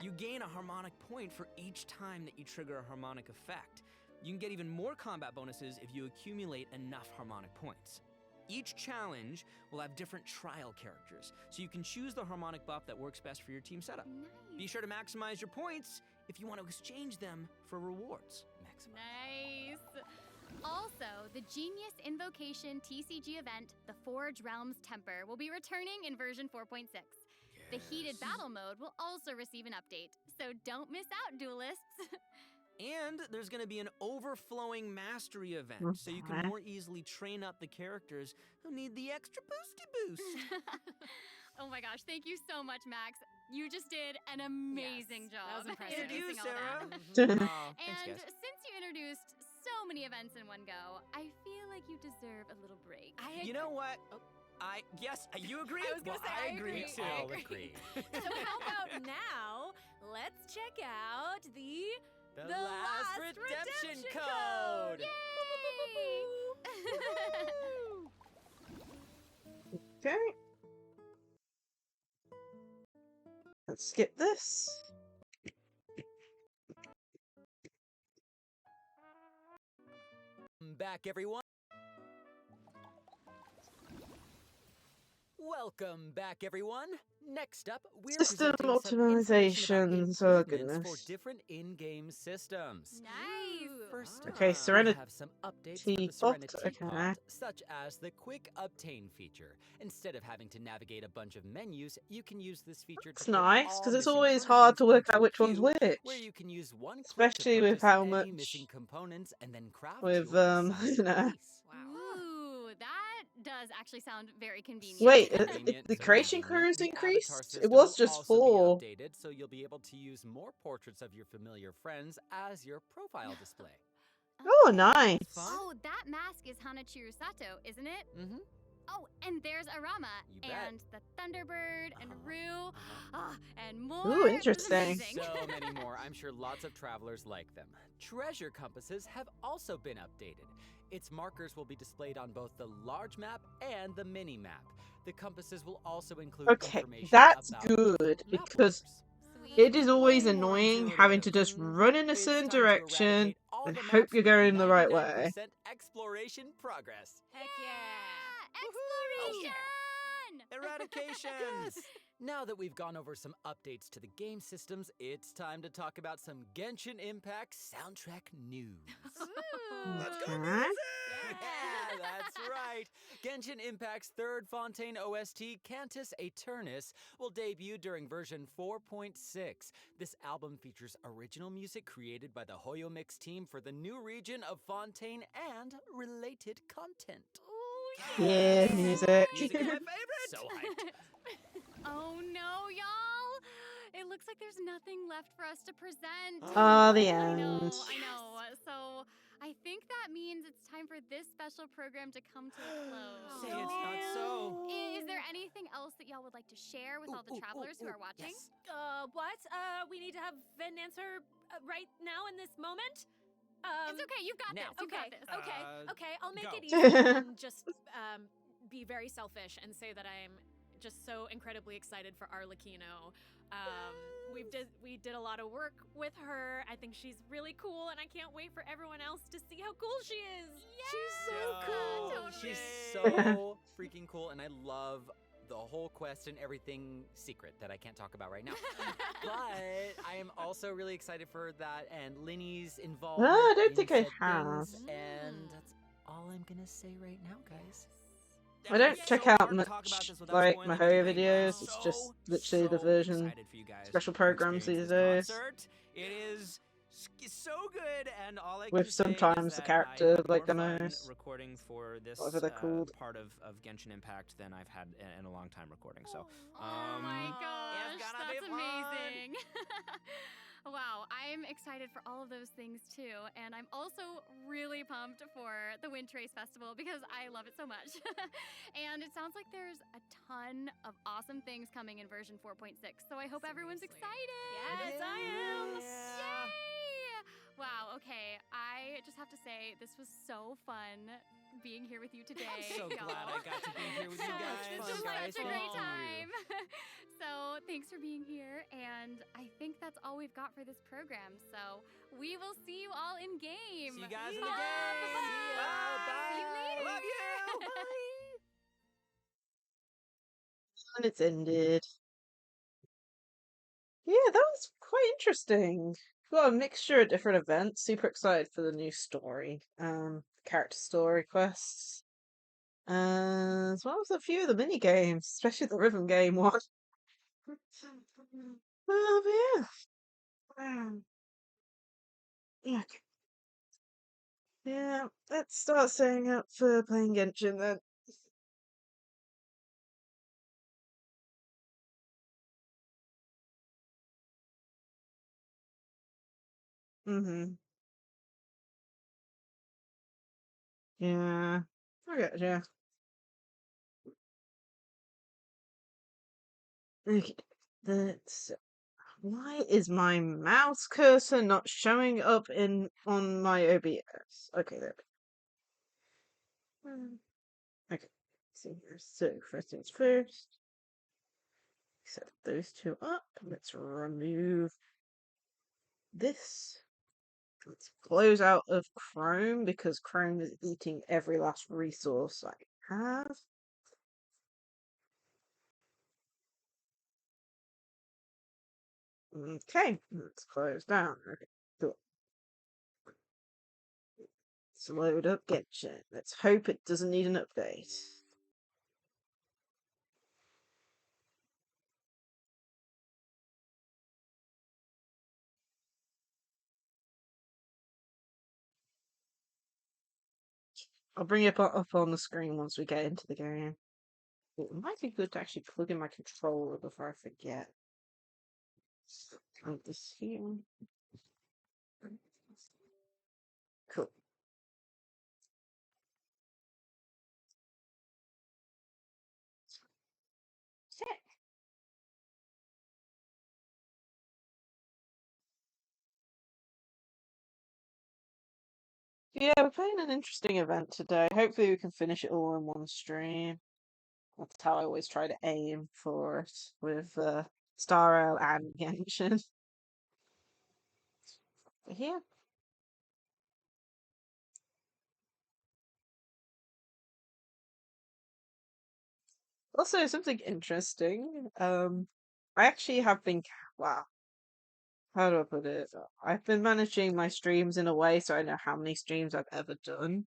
you gain a harmonic point for each time that you trigger a harmonic effect. You can get even more combat bonuses if you accumulate enough harmonic points. Each challenge will have different trial characters, so you can choose the harmonic buff that works best for your team setup. Nice. Be sure to maximize your points if you want to exchange them for rewards. Nice. Also, the Genius Invocation TCG event, the Forge Realms Temper, will be returning in version 4.6. The heated battle mode will also receive an update, so don't miss out, duelists. And there's going to be an overflowing mastery event, so you can more easily train up the characters who need the extra boosty boost. Oh my gosh, thank you so much, Max. You just did an amazing job. That was impressive. Thank you, introducing all Sarah. that. Oh, thanks, And guys. since you introduced so many events in one go, I feel like you deserve a little break. You know what? Yes, you agree? I was gonna say, I agree. too. I agree. So how about now, let's check out the last redemption code! Okay. Let's skip this. Back, everyone. Welcome back, everyone. Next up, we're System presenting some information about optimizations. Oh improvements goodness. for different in-game systems. Nice. First Okay, up, Serenity we have some updates for the Pot, Serenity okay. Pot, such as the Quick Obtain feature. Instead of having to navigate a bunch of menus, you can use this feature It's to put nice all because it's missing always hard to furnishings work into out a which one's queue, which, where you can use one click to especially with purchase how any much missing components and then craft with your you know. Ooh, that does actually sound very convenient. Wait, Convenient, the so creation convenient. crews The avatar increased? It system was will just also be 4. updated, so you'll be able to use more portraits of your familiar friends as your profile display. Oh, nice. Oh, that mask is Hanachiru Sato, isn't it? Mm-hmm. Oh, and there's Arama, You bet. and the Thunderbird, and Rue, and more. Ooh, This is interesting. amazing. So many more. I'm sure lots of travelers like them. Treasure compasses have also been updated. Its markers will be displayed on both the large map and the mini map. The compasses will also include Okay, information that's about good map because Sweet. it is always Way more annoying having to intuitive. just run in a It's certain time to direction eradicate all and the hope maps you're with going the right way. 99% exploration progress. Heck yeah! Exploration! Eradication! Yes! Now that we've gone over some updates to the game systems, it's time to talk about some Genshin Impact soundtrack news. Let's go, Okay. music! Yeah, that's right. Genshin Impact's third Fontaine OST, Cantus Aeternus, will debut during version 4.6. This album features original music created by the Hoyo Mix team for the new region of Fontaine and related content. Yeah, music. Music is my favorite! So hyped. Oh no, y'all! It looks like there's nothing left for us to present. Ah, the I know, end. I know. So I think that means it's time for this special program to come to a close. Say it's not so. Is there anything else that y'all would like to share with all the travelers who are watching? Yes. What? We need to have Ven answer right now in this moment? It's okay, you've got now. this. You got this. Okay, I'll make go. it easy and just be very selfish and say that I'm just so incredibly excited for Arlecchino. We did a lot of work with her. I think she's really cool, and I can't wait for everyone else to see how cool she is. She's so cool. Totally. She's so freaking cool, and I love the whole quest and everything secret that I can't talk about right now. But I am also really excited for that and Linny's involvement. I don't in think I said have. things, and that's all I'm gonna say right now, guys. I don't It's check so out hard to much talk about this without like spoiling Mahoyo anything. videos. I'm It's just so, literally the so version excited for you guys special to programs experience these days. this concert. It is so good, and all I With can say sometimes is the that character I had like the more fun most. recording for this Whatever they're called. part of Genshin Impact than I've had in a long time recording. So, Oh my it's gosh, gonna be that's fun. amazing. Wow, I'm excited for all of those things too, and I'm also really pumped for the Wind Trace Festival because I love it so much. And it sounds like there's a ton of awesome things coming in version 4.6, so I hope everyone's excited. Yes, I am. Yay! Wow, okay, I just have to say, this was so fun being here with you today. I'm so glad I got to be here with you So much guys. fun, guys. such a great Thank you. time. So thanks for being here, and I think that's all we've got for this program. So we will see you all in game. See you guys in the Bye. game. Bye. Bye. See you later. I love you. And it's ended. Yeah, that was quite interesting. Got a mixture of different events. Super excited for the new story. Character story quests. As well as a few of the mini games, especially the rhythm game one. Oh, yeah. Okay. Yeah, let's start setting up for playing Genshin then. Mm-hmm. Yeah. I got you. Okay. That's why is my mouse cursor not showing up in on my OBS? Okay, there. Okay. See here. So first things first. Set those two up. Let's remove this. Let's close out of Chrome because Chrome is eating every last resource I have. Okay, let's close down. Okay, cool. Let's load up Genshin. Let's hope it doesn't need an update. I'll bring it up on the screen once we get into the game. It might be good to actually plug in my controller before I forget. Put this here. Cool. Sick. Yeah, we're playing an interesting event today. Hopefully we can finish it all in one stream. That's how I always try to aim for it with Star Rail and Genshin. But here. Also, something interesting. I actually have been. Wow, how do I put it? I've been managing my streams in a way so I know how many streams I've ever done.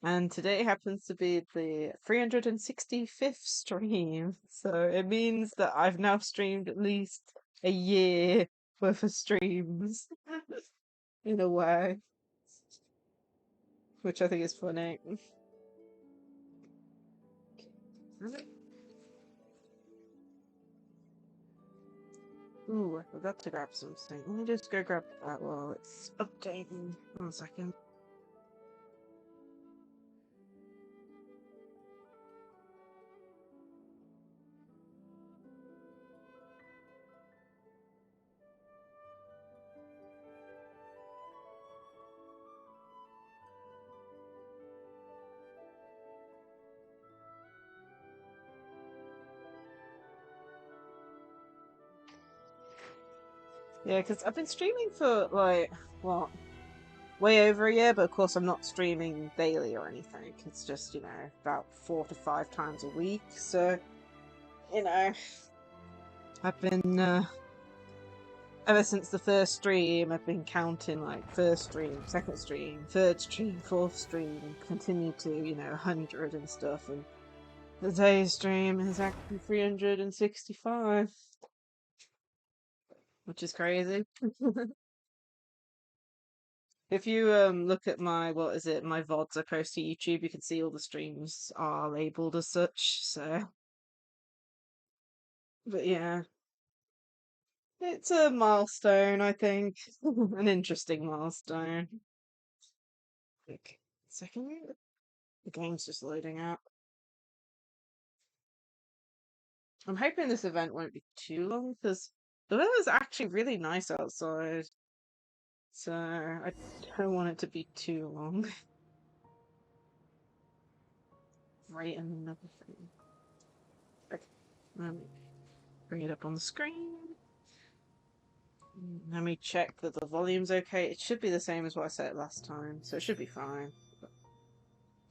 And today happens to be the 365th stream. So it means that I've now streamed at least a year worth of streams in a way, which I think is funny. Ooh, I forgot to grab something. Let me just go grab that while it's updating. 1 second. Yeah, because I've been streaming for like, what, way over a year, but of course I'm not streaming daily or anything. It's just, about 4 to 5 times a week. So, I've been, ever since the first stream, I've been counting like first stream, second stream, third stream, fourth stream, and continue to, 100 and stuff. And today's stream is actually 365, which is crazy. If you look at my my VODs I post to YouTube, you can see all the streams are labeled as such. So, but yeah, it's a milestone, I think, an interesting milestone. Okay, second, the game's just loading up. I'm hoping this event won't be too long because the weather's actually really nice outside, so I don't want it to be too long. Right, another thing. Okay, let me bring it up on the screen. Let me check that the volume's okay. It should be the same as what I said last time, so it should be fine. But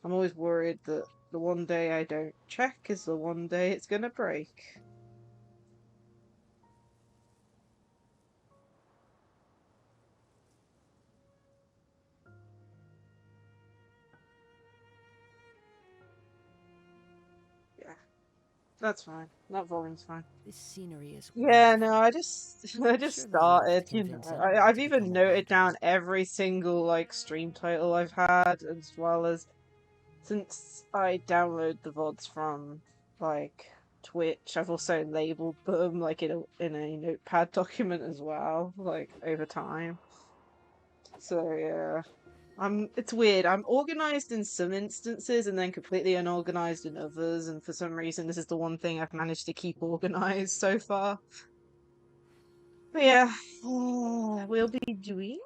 I'm always worried that the one day I don't check is the one day it's gonna break. Yeah. That's fine. That volume's fine. This scenery is Yeah, wonderful. no, I just Surely enough to started, you know. convince anyone I've to even become a noted down wondrous. every single like stream title I've had, as well as since I download the VODs from like Twitch, I've also labeled them like in a notepad document as well, like over time. So yeah. It's weird. I'm organized in some instances and then completely unorganized in others, and for some reason this is the one thing I've managed to keep organized so far. But yeah, we'll be doing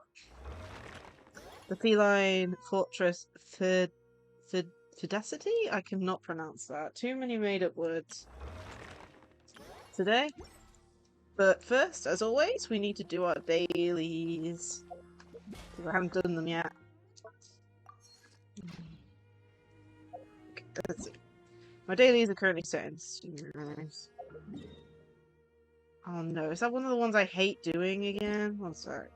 the Feline Fortress Furrdyssey? I cannot pronounce that. Too many made up words today. But first, as always, we need to do our dailies. Because I haven't done them yet. Okay, let's see. My dailies are currently set in series. Oh no, is that one of the ones I hate doing again? One sec.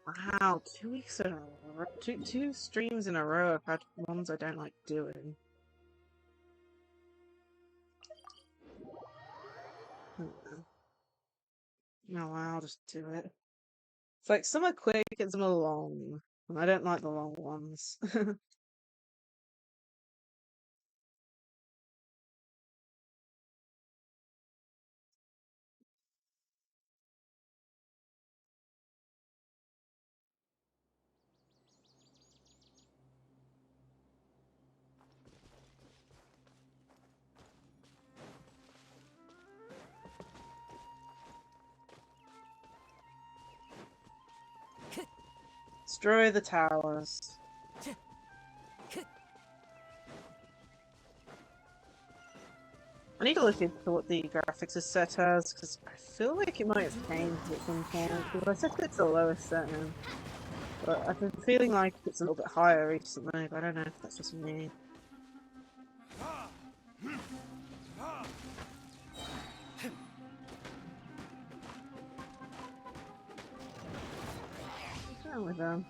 Wow, 2 weeks in a row. Two streams in a row I've had ones I don't like doing. No, I'll just do it. It's like some are quick and some are long. And I don't like the long ones. Destroy the towers. I need to look into what the graphics is set as, because I feel like it might have changed at some point, because I set it to the lowest setting. But I've been feeling like it's a little bit higher recently, but I don't know if that's just me. What's wrong with them?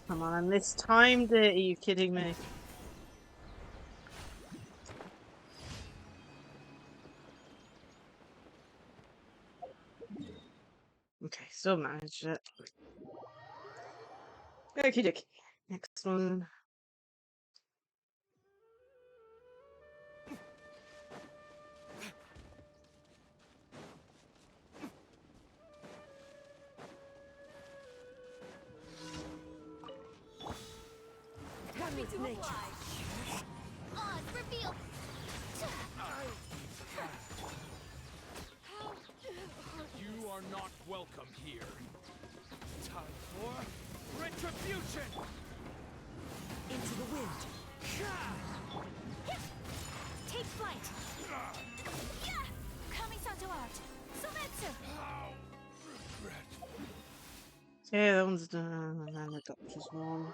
Come on, I mistimed it. Are you kidding me? Okay, still managed it. Okie dokie. Next one. Reveal. You are not welcome here. Time for retribution! Into the wind. Take flight. Kami-santo art. Sometsu. Yeah, that one's done. And then I got just one.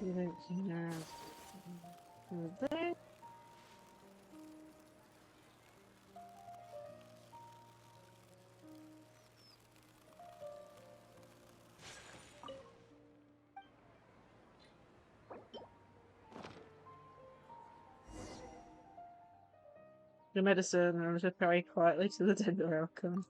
You don't see now. There. The medicine, and just very quietly to the tender outcome.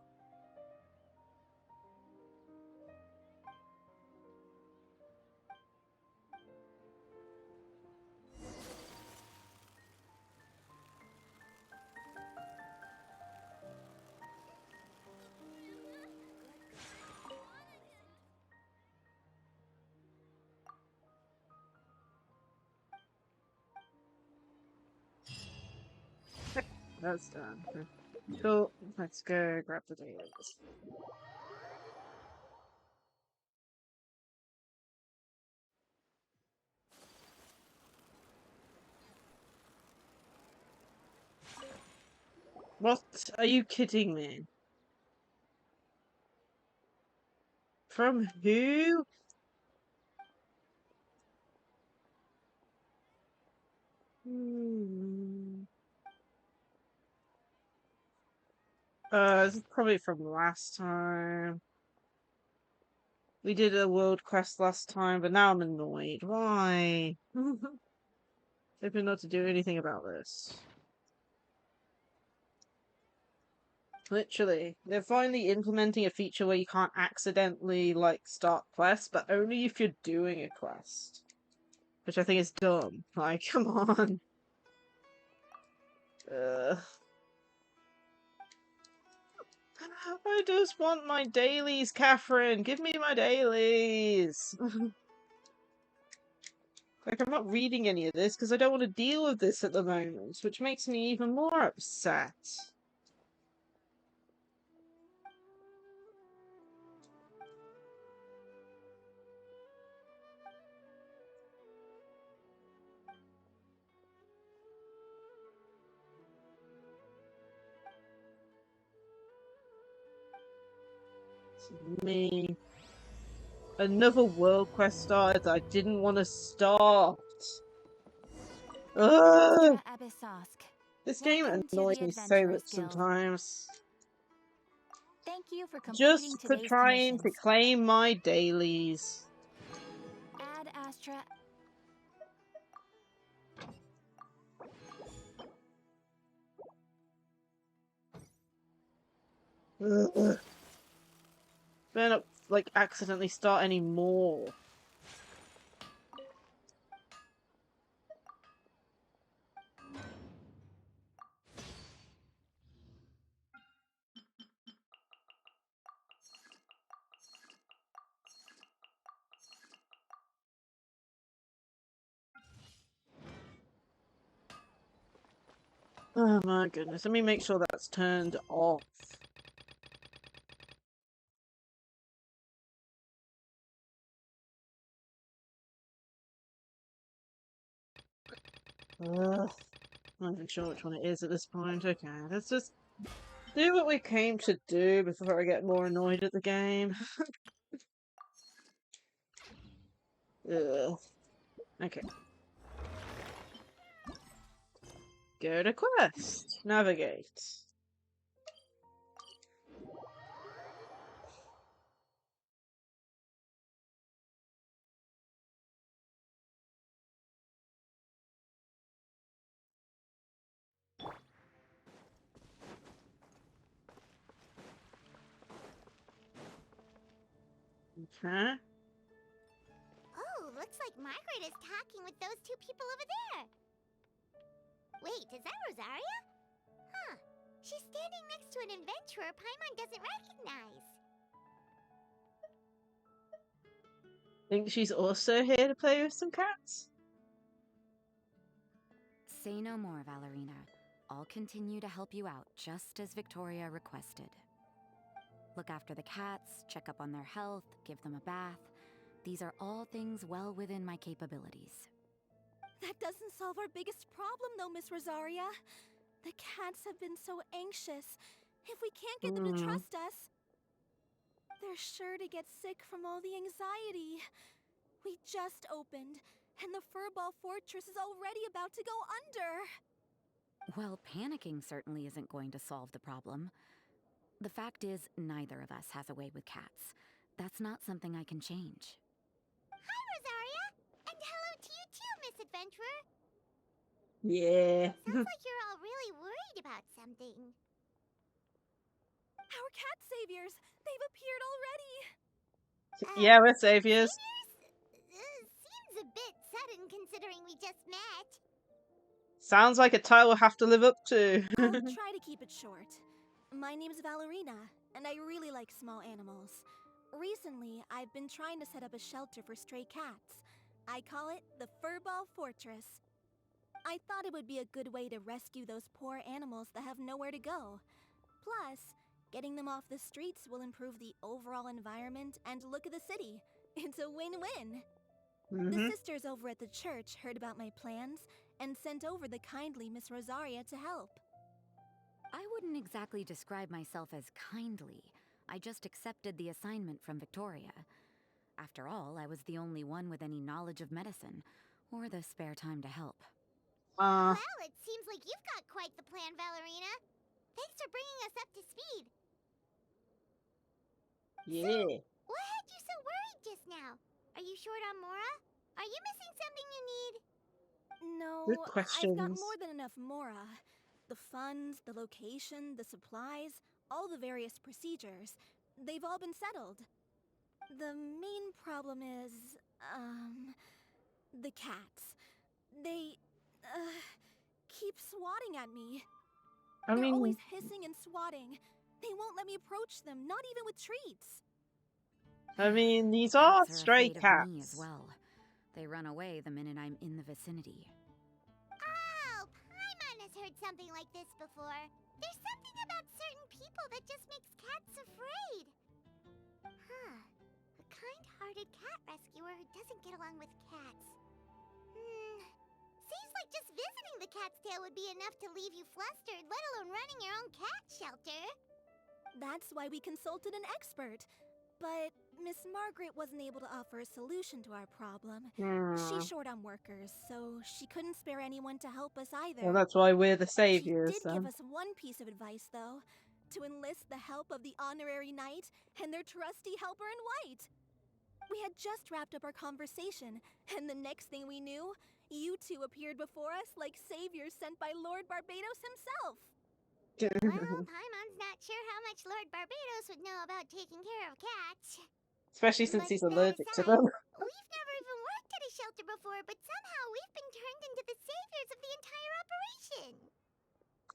That's done. Cool. Let's go grab the dailies. What? Are you kidding me? From who? This is probably from last time. We did a world quest last time, but now I'm annoyed. Why? They've been not to do anything about this. Literally. They're finally implementing a feature where you can't accidentally, like, start quests, but only if you're doing a quest. Which I think is dumb. Like, come on. I just want my dailies, Catherine! Give me my dailies! Like, I'm not reading any of this because I don't want to deal with this at the moment, which makes me even more upset. Me. Another world quest started that I didn't want to start. Ugh! This game annoys me so much sometimes. Thank you for completing Just for today's trying to commissions. claim my dailies. Ad Astra. Ugh. Better not, like, accidentally start any more. Oh my goodness, let me make sure that's turned off. Ugh. I'm not even sure which one it is at this point. Okay, let's just do what we came to do before I get more annoyed at the game. Ugh. Okay. Go to quest. Navigate. Okay. Oh, looks like Margaret is talking with those two people over there. Wait, is that Rosaria? Huh. She's standing next to an adventurer Paimon doesn't recognize. Think she's also here to play with some cats? Say no more, Valerina. I'll continue to help you out, just as Victoria requested. Look after the cats, check up on their health, give them a bath. These are all things well within my capabilities. That doesn't solve our biggest problem, though, Miss Rosaria. The cats have been so anxious. If we can't get them to trust us, they're sure to get sick from all the anxiety. We just opened, and the Furball Fortress is already about to go under. Well, panicking certainly isn't going to solve the problem. The fact is, neither of us has a way with cats. That's not something I can change. Hi, Rosaria! And hello to you too, Miss Adventurer! Yeah. Sounds like you're all really worried about something. Our cat saviors! They've appeared already! Yeah, we're saviors. Seems a bit sudden considering we just met. Sounds like a title we'll have to live up to. I'll try to keep it short. My name's Valerina, and I really like small animals. Recently, I've been trying to set up a shelter for stray cats. I call it the Furball Fortress. I thought it would be a good way to rescue those poor animals that have nowhere to go. Plus, getting them off the streets will improve the overall environment and look of the city. It's a win-win. The sisters over at the church heard about my plans and sent over the kindly Miss Rosaria to help. I wouldn't exactly describe myself as kindly. I just accepted the assignment from Victoria. After all, I was the only one with any knowledge of medicine, or the spare time to help. Well, it seems like you've got quite the plan, Valerina. Thanks for bringing us up to speed. Yeah. So, what had you so worried just now? Are you short on Mora? Are you missing something you need? No, Good I've got questions. more than enough Mora. The funds, the location, the supplies, all the various procedures. They've all been settled. The main problem is, the cats. They, keep swatting at me. They're always hissing and swatting. They won't let me approach them, not even with treats. These The are cats are stray afraid cats. of me as well. They run away the minute I'm in the vicinity. Oh, Paimon has heard something like this before. There's something about certain people that just makes cats afraid. Huh. A kind-hearted cat rescuer who doesn't get along with cats. Seems like just visiting the cat's tail would be enough to leave you flustered, let alone running your own cat shelter. That's why we consulted an expert. But Miss Margaret wasn't able to offer a solution to our problem. She's short on workers, so she couldn't spare anyone to help us either. Well, that's why we're the saviors, She did give us one piece of advice, though. To enlist the help of the honorary knight and their trusty helper in white. We had just wrapped up our conversation, and the next thing we knew, you two appeared before us like saviors sent by Lord Barbados himself. Well, Paimon's not sure how much Lord Barbados would know about taking care of cats. Especially since he's allergic to them. We've never even worked at a shelter before, but somehow we've been turned into the saviors of the entire operation.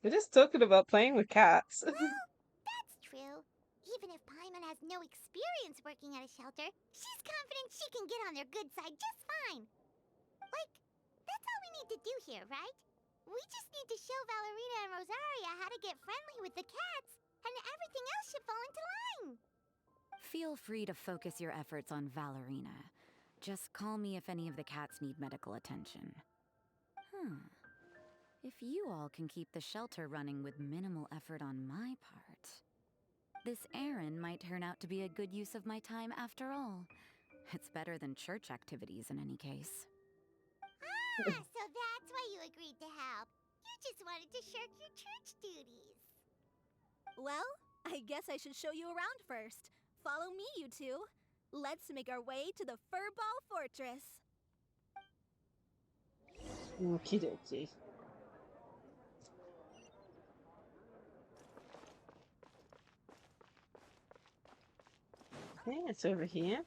We're just talking about playing with cats. Well, that's true. Even if Paimon has no experience working at a shelter, she's confident she can get on their good side just fine. Like, that's all we need to do here, right? We just need to show Valerina and Rosaria how to get friendly with the cats, and everything else should fall into line. Feel free to focus your efforts on Valerina. Just call me if any of the cats need medical attention. If you all can keep the shelter running with minimal effort on my part, this errand might turn out to be a good use of my time after all. It's better than church activities in any case. Ah, so that's why you agreed to help. You just wanted to shirk your church duties. Well, I guess I should show you around first. Follow me, you two. Let's make our way to the Furball Fortress. Okie dokie. Okay, it's over here.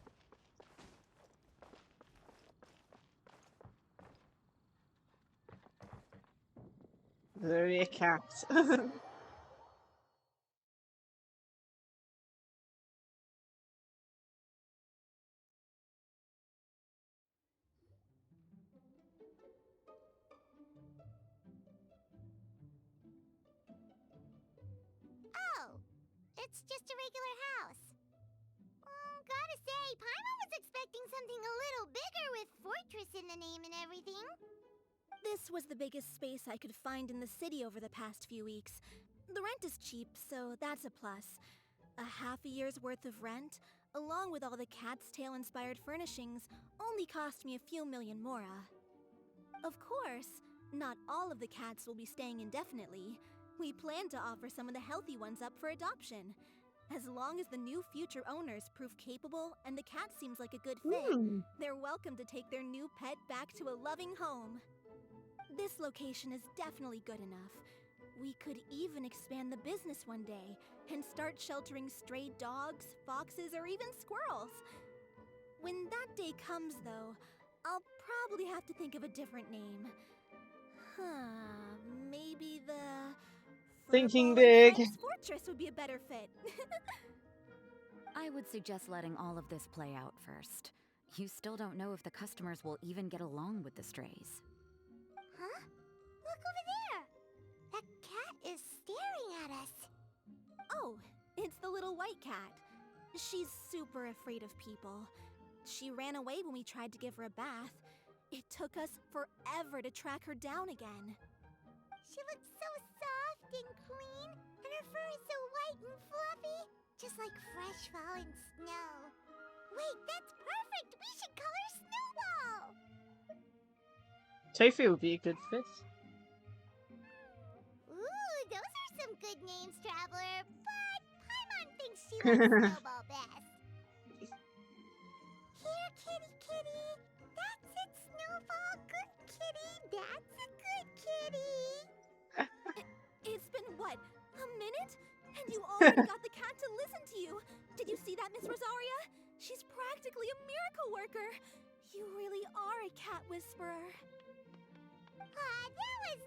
There are cats. Oh, it's just a regular house. Gotta say, Paimon was expecting something a little bigger with Fortress in the name and everything. This was the biggest space I could find in the city over the past few weeks. The rent is cheap, so that's a plus. A half a year's worth of rent, along with all the Cat's Tail-inspired furnishings, only cost me a few million Mora. Of course, not all of the cats will be staying indefinitely. We plan to offer some of the healthy ones up for adoption. As long as the new future owners prove capable and the cat seems like a good fit, they're welcome to take their new pet back to a loving home. This location is definitely good enough. We could even expand the business one day and start sheltering stray dogs, foxes, or even squirrels. When that day comes, though, I'll probably have to think of a different name. Maybe the Thinking Furball and big. Friends Fortress would be a better fit. I would suggest letting all of this play out first. You still don't know if the customers will even get along with the strays. Huh? Look over there! That cat is staring at us. Oh, it's the little white cat. She's super afraid of people. She ran away when we tried to give her a bath. It took us forever to track her down again. She looks so soft and clean, and her fur is so white and fluffy, just like fresh fallen snow. Wait, that's perfect! We should call her Snowball! Tofu would be a good fit. Ooh, those are some good names, Traveler, but Paimon thinks she likes Snowball best. Here, kitty kitty! That's it, Snowball! Good kitty! That's a good kitty! It's been, what, a minute? And you already got the cat to listen to you! Did you see that, Miss Rosaria? She's practically a miracle worker! You really are a cat whisperer.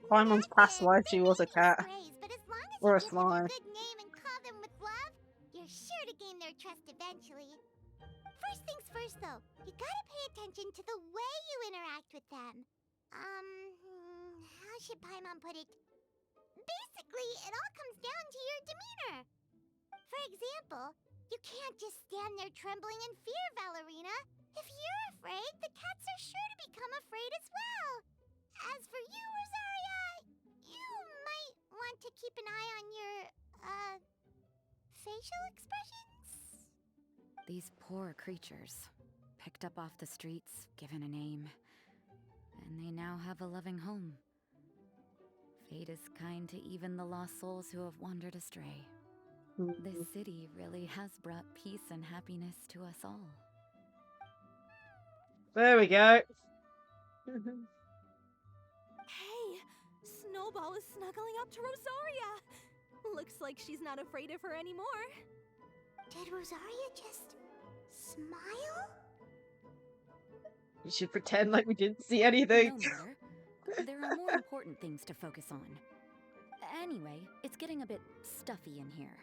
Paimon's past life, she was a cat. Strays, but as long as Or a you give them slime. a good name and call them with love, you're sure to gain their trust eventually. First things first, though, you gotta pay attention to the way you interact with them. How should Paimon put it? Basically, it all comes down to your demeanor. For example, you can't just stand there trembling in fear, Valerina. If you're afraid, the cats are sure to become afraid as well. As for you, Rosaria, you might want to keep an eye on your, facial expressions? These poor creatures, picked up off the streets, given a name, and they now have a loving home. Fate is kind to even the lost souls who have wandered astray. This city really has brought peace and happiness to us all. There we go. Hey, Snowball is snuggling up to Rosaria. Looks like she's not afraid of her anymore. Did Rosaria just smile? You should pretend like we didn't see anything. No matter. There are more important things to focus on. Anyway, it's getting a bit stuffy in here.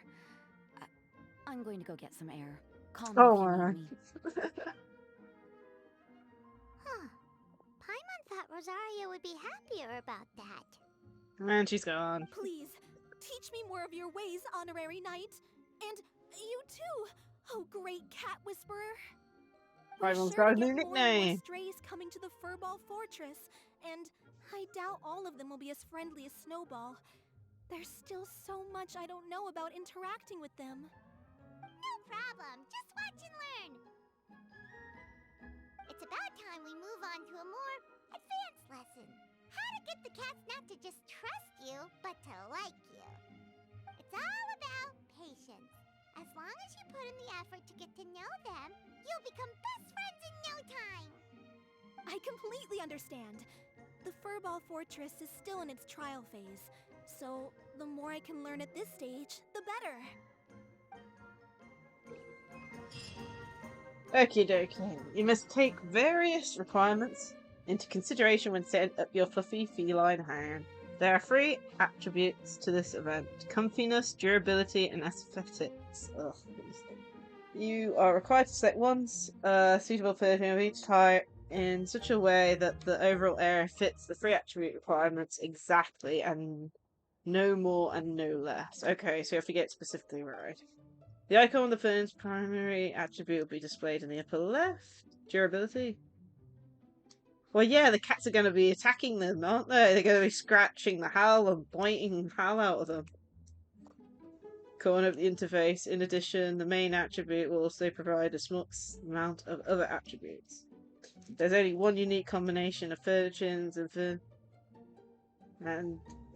I'm going to go get some air. Call me if you need me. Huh. Paimon thought Rosaria would be happier about that. And she's gone. Please, teach me more of your ways, honorary knight. And you too, oh great cat whisperer. Paimon's got a new More nickname. strays coming to the Furball Fortress, and I doubt all of them will be as friendly as Snowball. There's still so much I don't know about interacting with them. No problem. Just watch and learn. It's about time we move on to a more advanced lesson. How to get the cats not to just trust you, but to like you. It's all about patience. As long as you put in the effort to get to know them, you'll become best friends in no time. I completely understand. The Furball Fortress is still in its trial phase, so the more I can learn at this stage, the better. Okie dokie. You must take various requirements into consideration when setting up your fluffy feline hand. There are 3 attributes to this event: comfiness, durability, and aesthetics. Ugh. You are required to select one suitable version of each type in such a way that the overall area fits the 3 attribute requirements exactly, and no more and no less. Okay, so you have to get specifically right. The icon of the fern's primary attribute will be displayed in the upper left. Durability. Well, yeah, the cats are going to be attacking them, aren't they? They're going to be scratching the hell and biting the hell out of them. Corner of the interface. In addition, the main attribute will also provide a small amount of other attributes. There's only one unique combination of furnishings and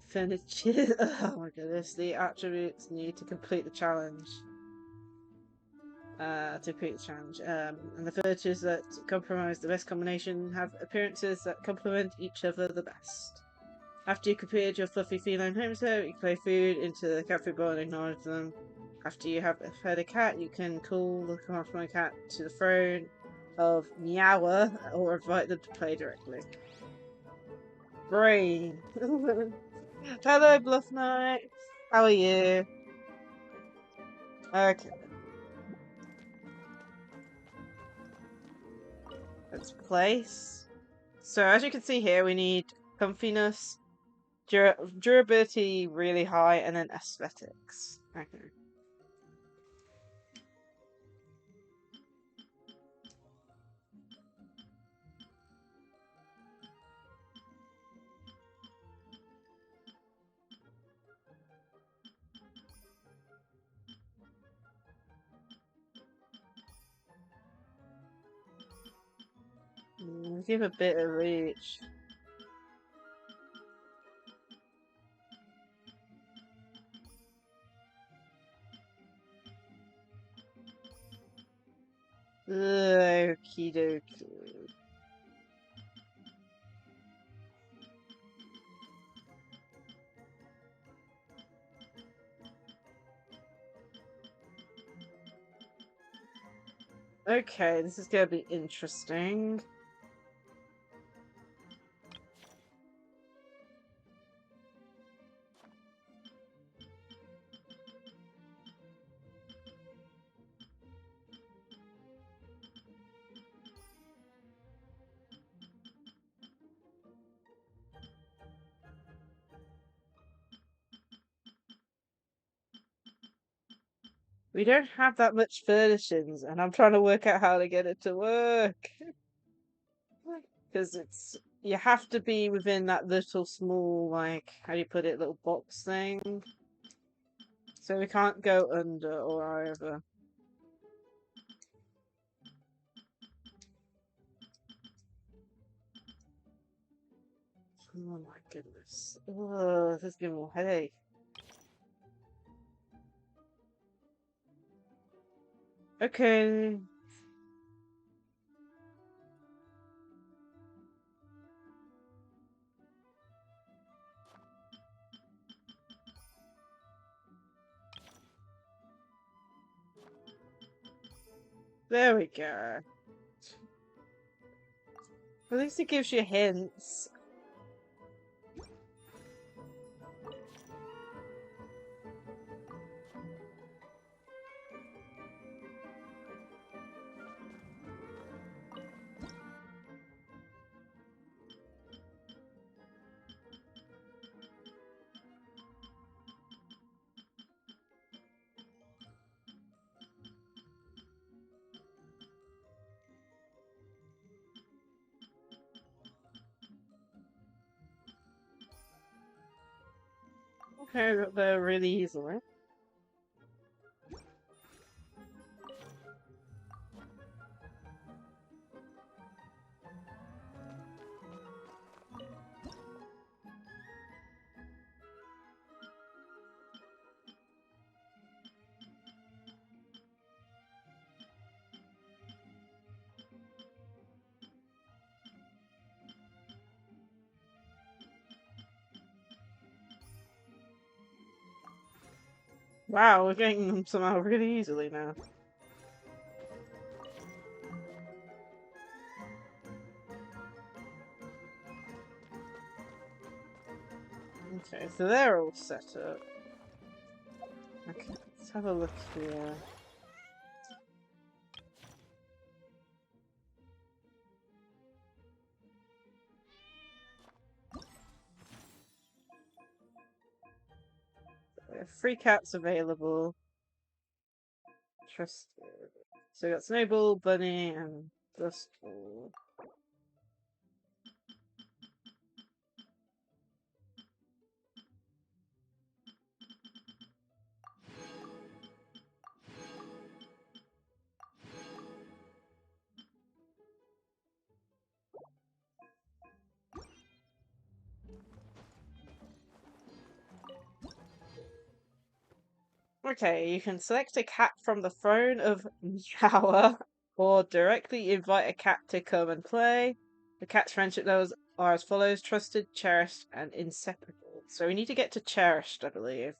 furniture. Oh my goodness, the attributes need to complete the challenge. And the furnitures that compromise the best combination have appearances that complement each other the best. After you completed your fluffy feline home serve, you can play food into the cat food bowl and acknowledge them. After you have fed a cat, you can call the command from a cat to the throne of Meower or invite them to play directly. Brain. Hello, Bluff Knight. How are you? Okay. Let's place. So as you can see here, we need comfiness, durability really high, and then aesthetics. Okay. Give a bit of reach. Okie dokie. Okay, this is gonna be interesting. We don't have that much furnishings, and I'm trying to work out how to get it to work. Because you have to be within that little small, like, how do you put it, little box thing. So we can't go under or over. Oh my goodness. Oh, this is giving me a headache. Okay. There we go. At least it gives you hints. Okay, got there really easily. Wow, we're getting them somehow really easily now. Okay, so they're all set up. Okay, let's have a look here. We have 3 cats available. Trusted. So we got Snowball, Bunny, and Dustball. Okay, you can select a cat from the throne of Meower, or directly invite a cat to come and play. The cat's friendship levels are as follows: trusted, cherished, and inseparable. So we need to get to cherished, I believe.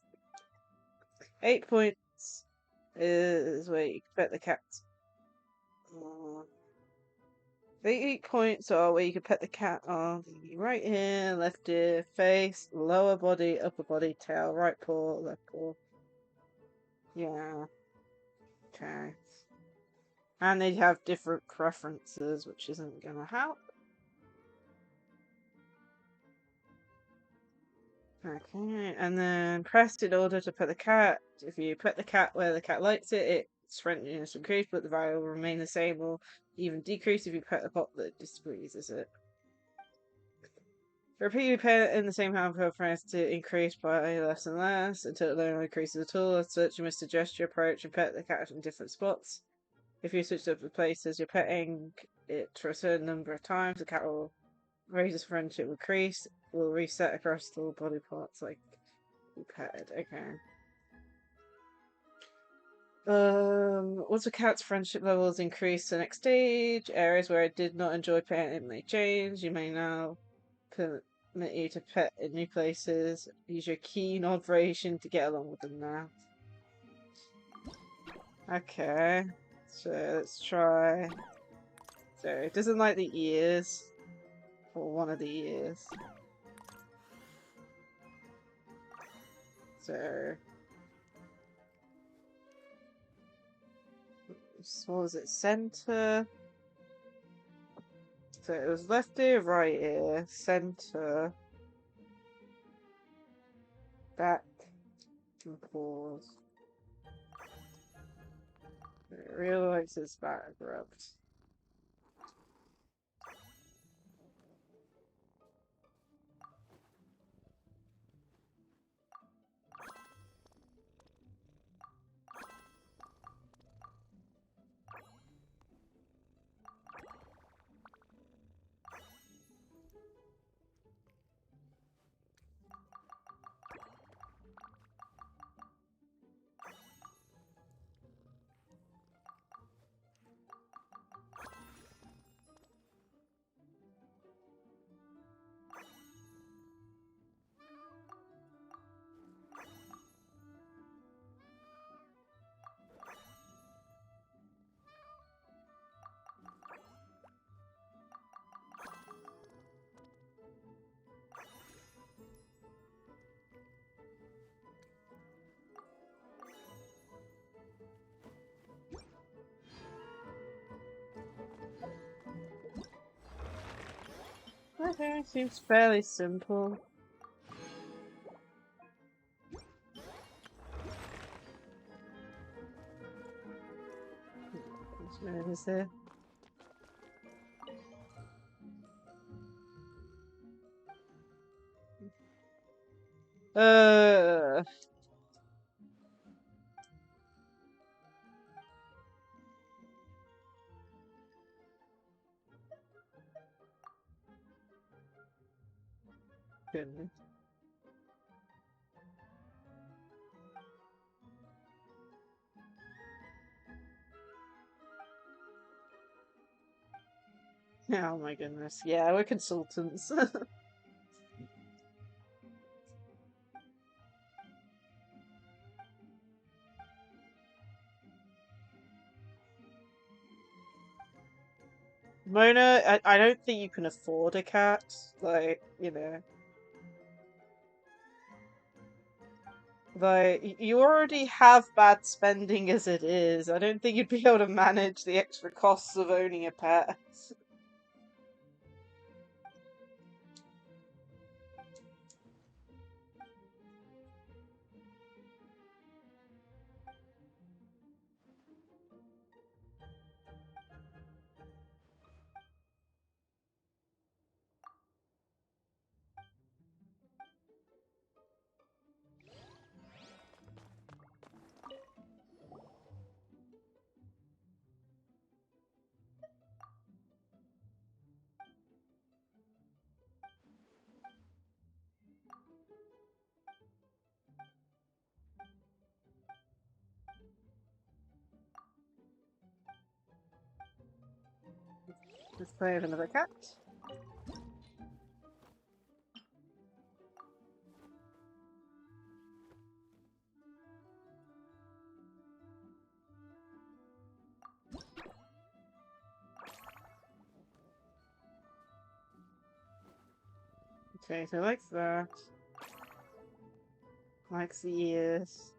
8 points is where you can pet the cat. The 8 points are where you can pet the cat on the right ear, left ear, face, lower body, upper body, tail, right paw, left paw. Yeah. Okay. And they have different preferences, which isn't gonna help. Okay, and then press in order to pet the cat. If you pet the cat where the cat likes it, its friendliness will increase, but the value will remain the same or even decrease if you pet the pot that displeases it. Repeatedly pet it in the same hand for friends to increase by less and less until it no longer increases at all. Search and Mr. Gesture approach and pet the cat in different spots. If you switch up the places you're petting it for a certain number of times, the cat will raise its friendship, will increase, will reset across all body parts like you petted. Okay. Once a cat's friendship levels increase to the next stage, areas where it did not enjoy petting may change. You may now permit you to pet in new places. Use your keen observation to get along with them now. Okay, so let's try. So it doesn't like the ears, or one of the ears. So what was it? Center. So it was left ear, right ear, center, back, and paws. It really likes its back rubbed. Okay, seems fairly simple. What is there? Uh. Goodness. Oh my goodness. Yeah, we're consultants. Mona, I don't think you can afford a cat. Like, you know. Like, you already have bad spending as it is. I don't think you'd be able to manage the extra costs of owning a pet. Let's play with another cat. Okay, so like that. Likes the ears.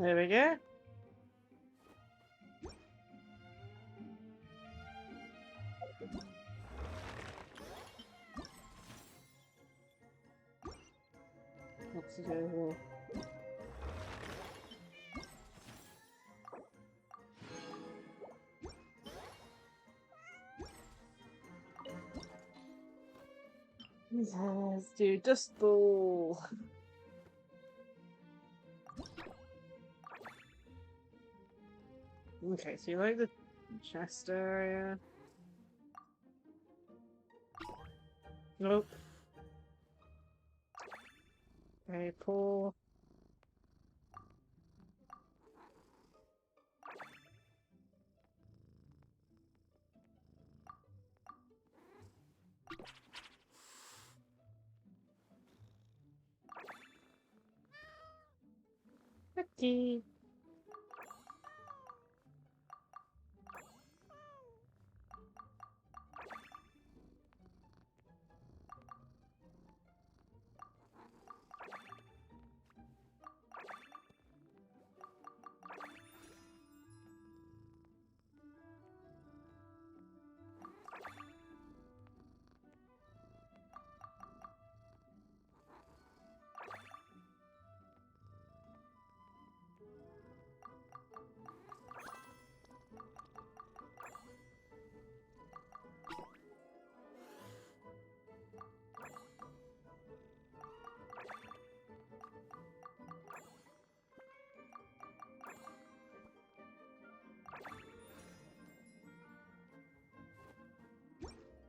There we go. What's to do here? Let's do Dust Ball. Okay, so you like the chest area? Nope. Okay, pull. Okay.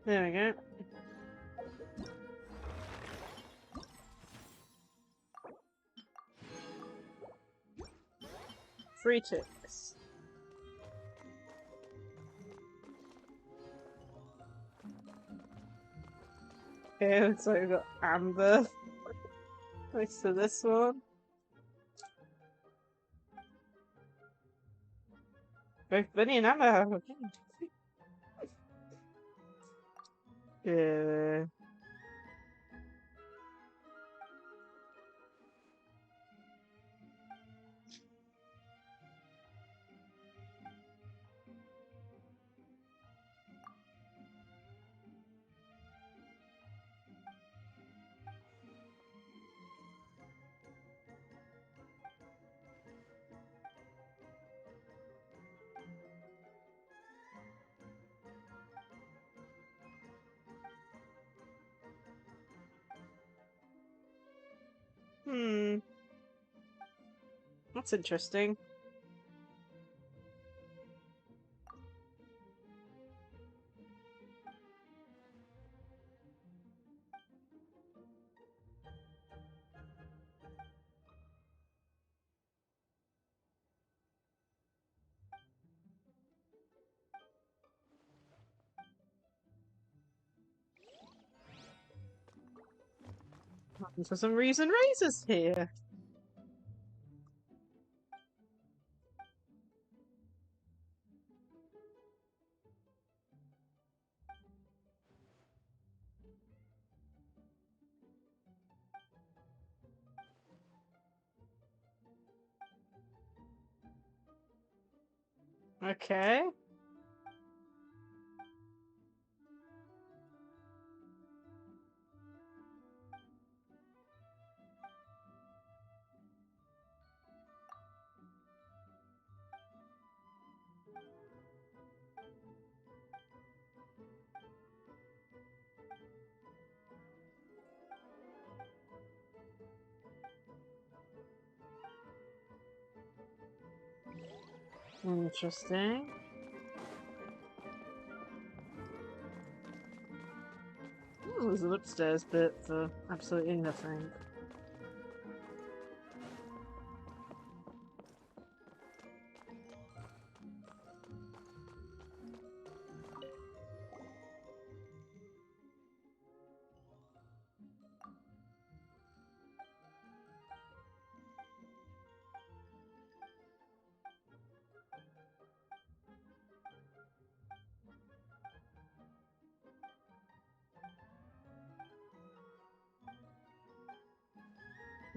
There we go. Free ticks. Okay, so we've got Amber next to this one. Both Bunny and Amber have a yeah. That's interesting. And for some reason, Razor's here. Okay. Interesting. Oh, there's an upstairs bit for absolutely nothing.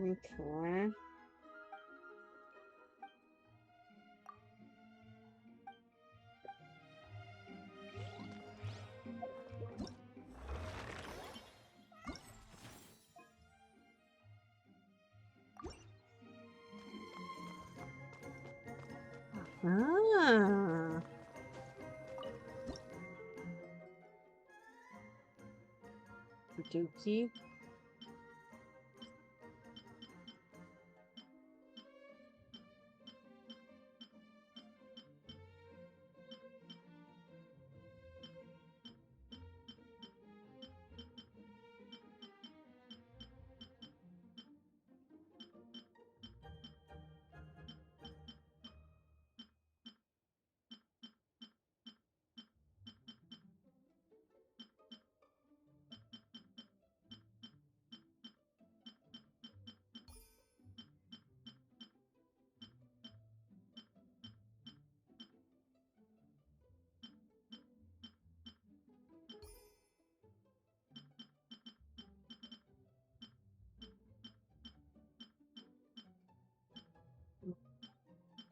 Okay. Ah. Dookie.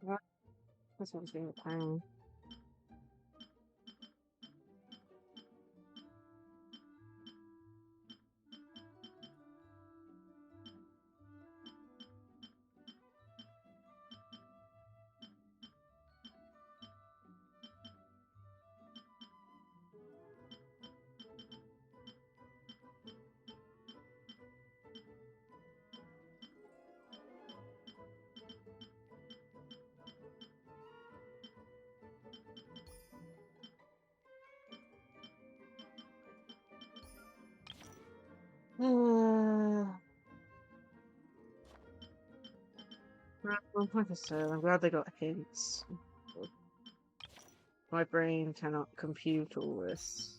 What? This one's being a pain. Well, like I said, I'm glad they got hints. My brain cannot compute all this.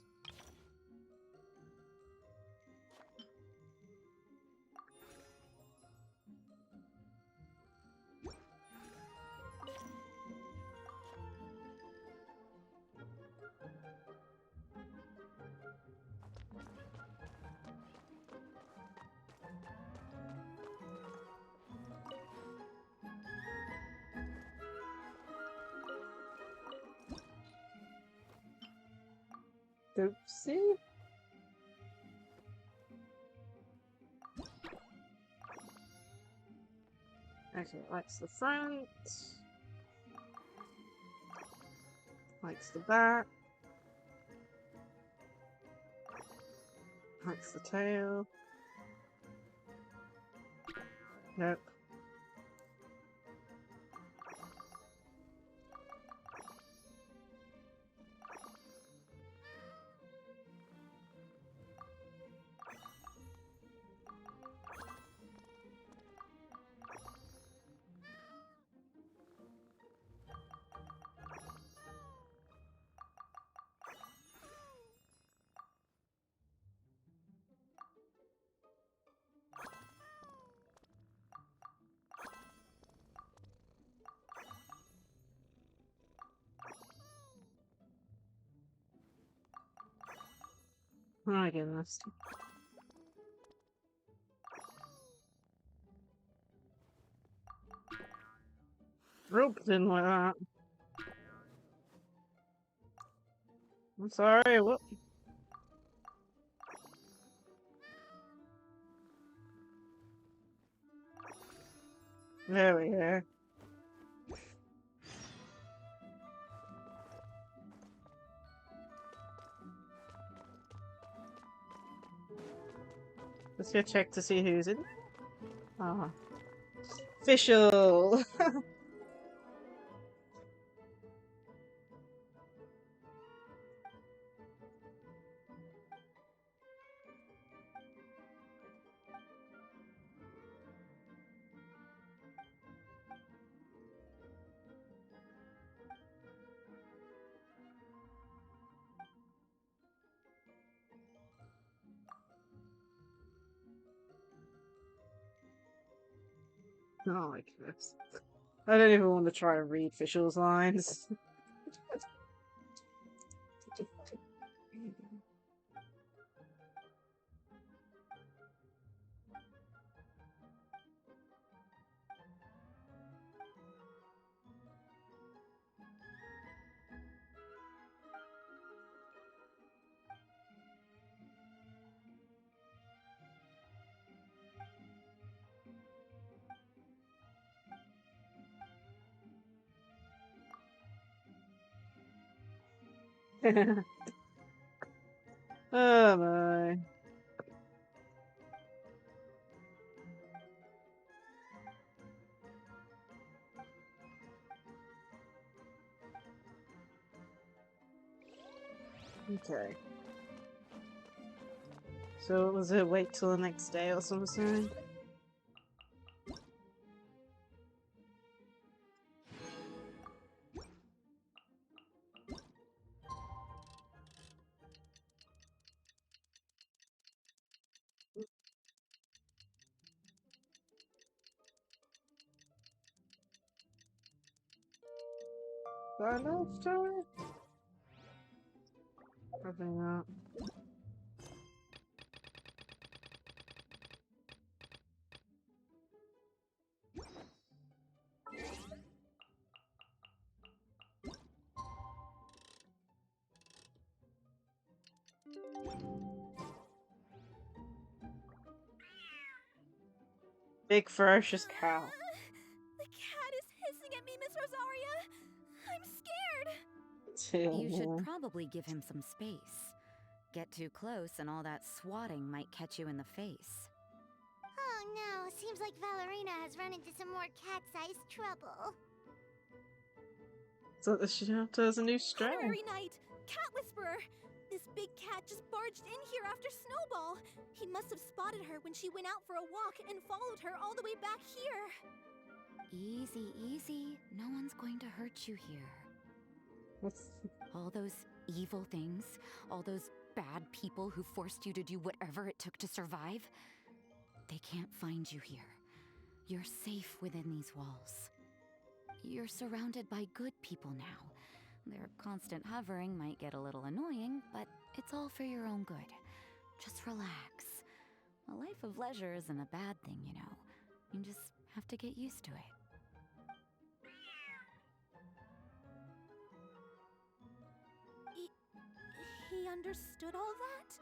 Oopsie. Okay, likes the front. Likes the back. Likes the tail. Nope. Oh my goodness. Rope didn't like that. I'm sorry, what? There we go. Let's go check to see who's in there. Ah. Official! Oh my goodness. I don't even want to try and read Fischl's lines. Oh my. Okay. So was it wait till the next day or something? Enough time? Probably not. Big ferocious cow. The cat is hissing at me, Miss Rosaria. I'm scared. You should probably give him some space. Get too close and all that swatting might catch you in the face. Oh no, seems like Valerina has run into some more cat-sized trouble. So she has a new strain. Honorary Knight, Cat Whisperer. This big cat just barged in here after Snowball. He must have spotted her when she went out for a walk and followed her all the way back here. Easy, easy. No one's going to hurt you here. All those evil things, all those bad people who forced you to do whatever it took to survive, they can't find you here. You're safe within these walls. You're surrounded by good people now. Their constant hovering might get a little annoying, but it's all for your own good. Just relax. A life of leisure isn't a bad thing, you know. You just have to get used to it. He understood all that?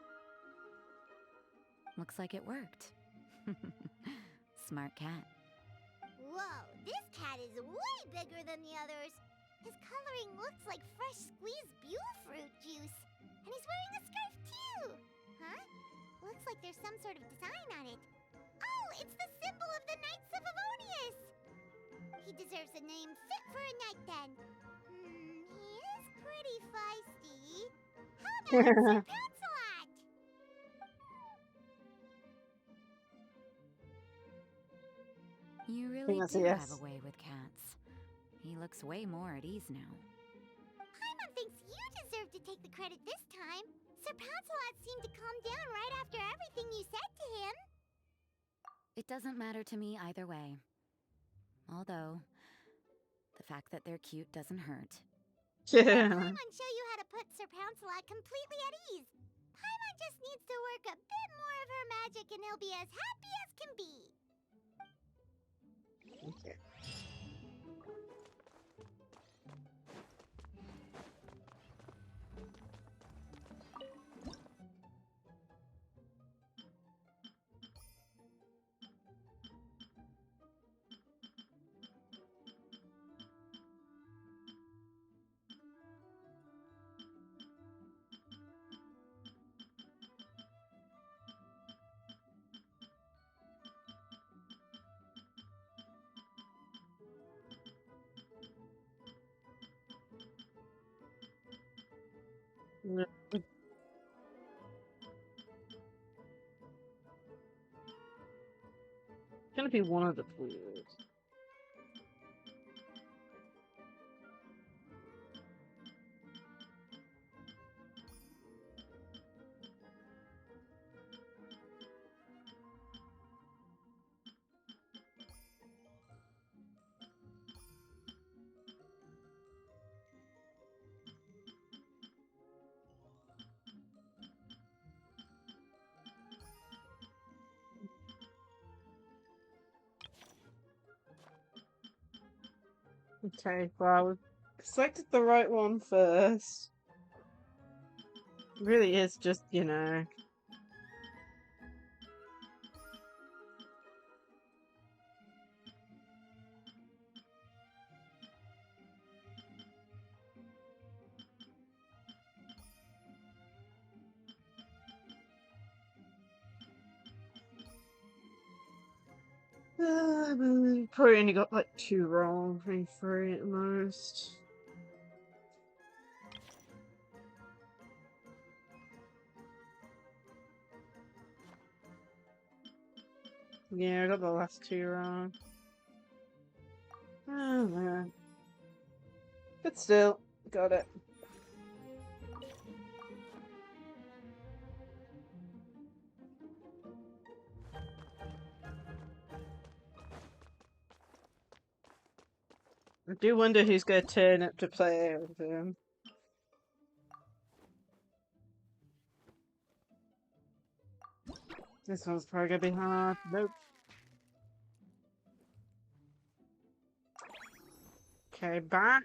Looks like it worked. Smart cat. Whoa, this cat is way bigger than the others. His coloring looks like fresh squeezed buell fruit juice. And he's wearing a scarf too! Huh? Looks like there's some sort of design on it. Oh, it's the symbol of the Knights of Avonius! He deserves a name fit for a knight then. He is pretty feisty. How about Sir Lancelot? You really That's do a yes. have a way with cats. He looks way more at ease now. Paimon thinks you deserve to take the credit this time. Sir Lancelot seemed to calm down right after everything you said to him. It doesn't matter to me either way. Although, the fact that they're cute doesn't hurt. Let Paimon show you how to put Sir Lancelot completely at ease. Paimon just needs to work a bit more of her magic and he'll be as happy as can be. Okay. Gonna be one of the clues. Okay, well, we selected the right one first. Really is just, you know. Probably only got like 2 wrong, maybe 3 at most. Yeah, I got the last 2 wrong. Oh man. But still, got it. I do wonder who's going to turn up to play with him. This one's probably going to be hard. Nope. Okay, back.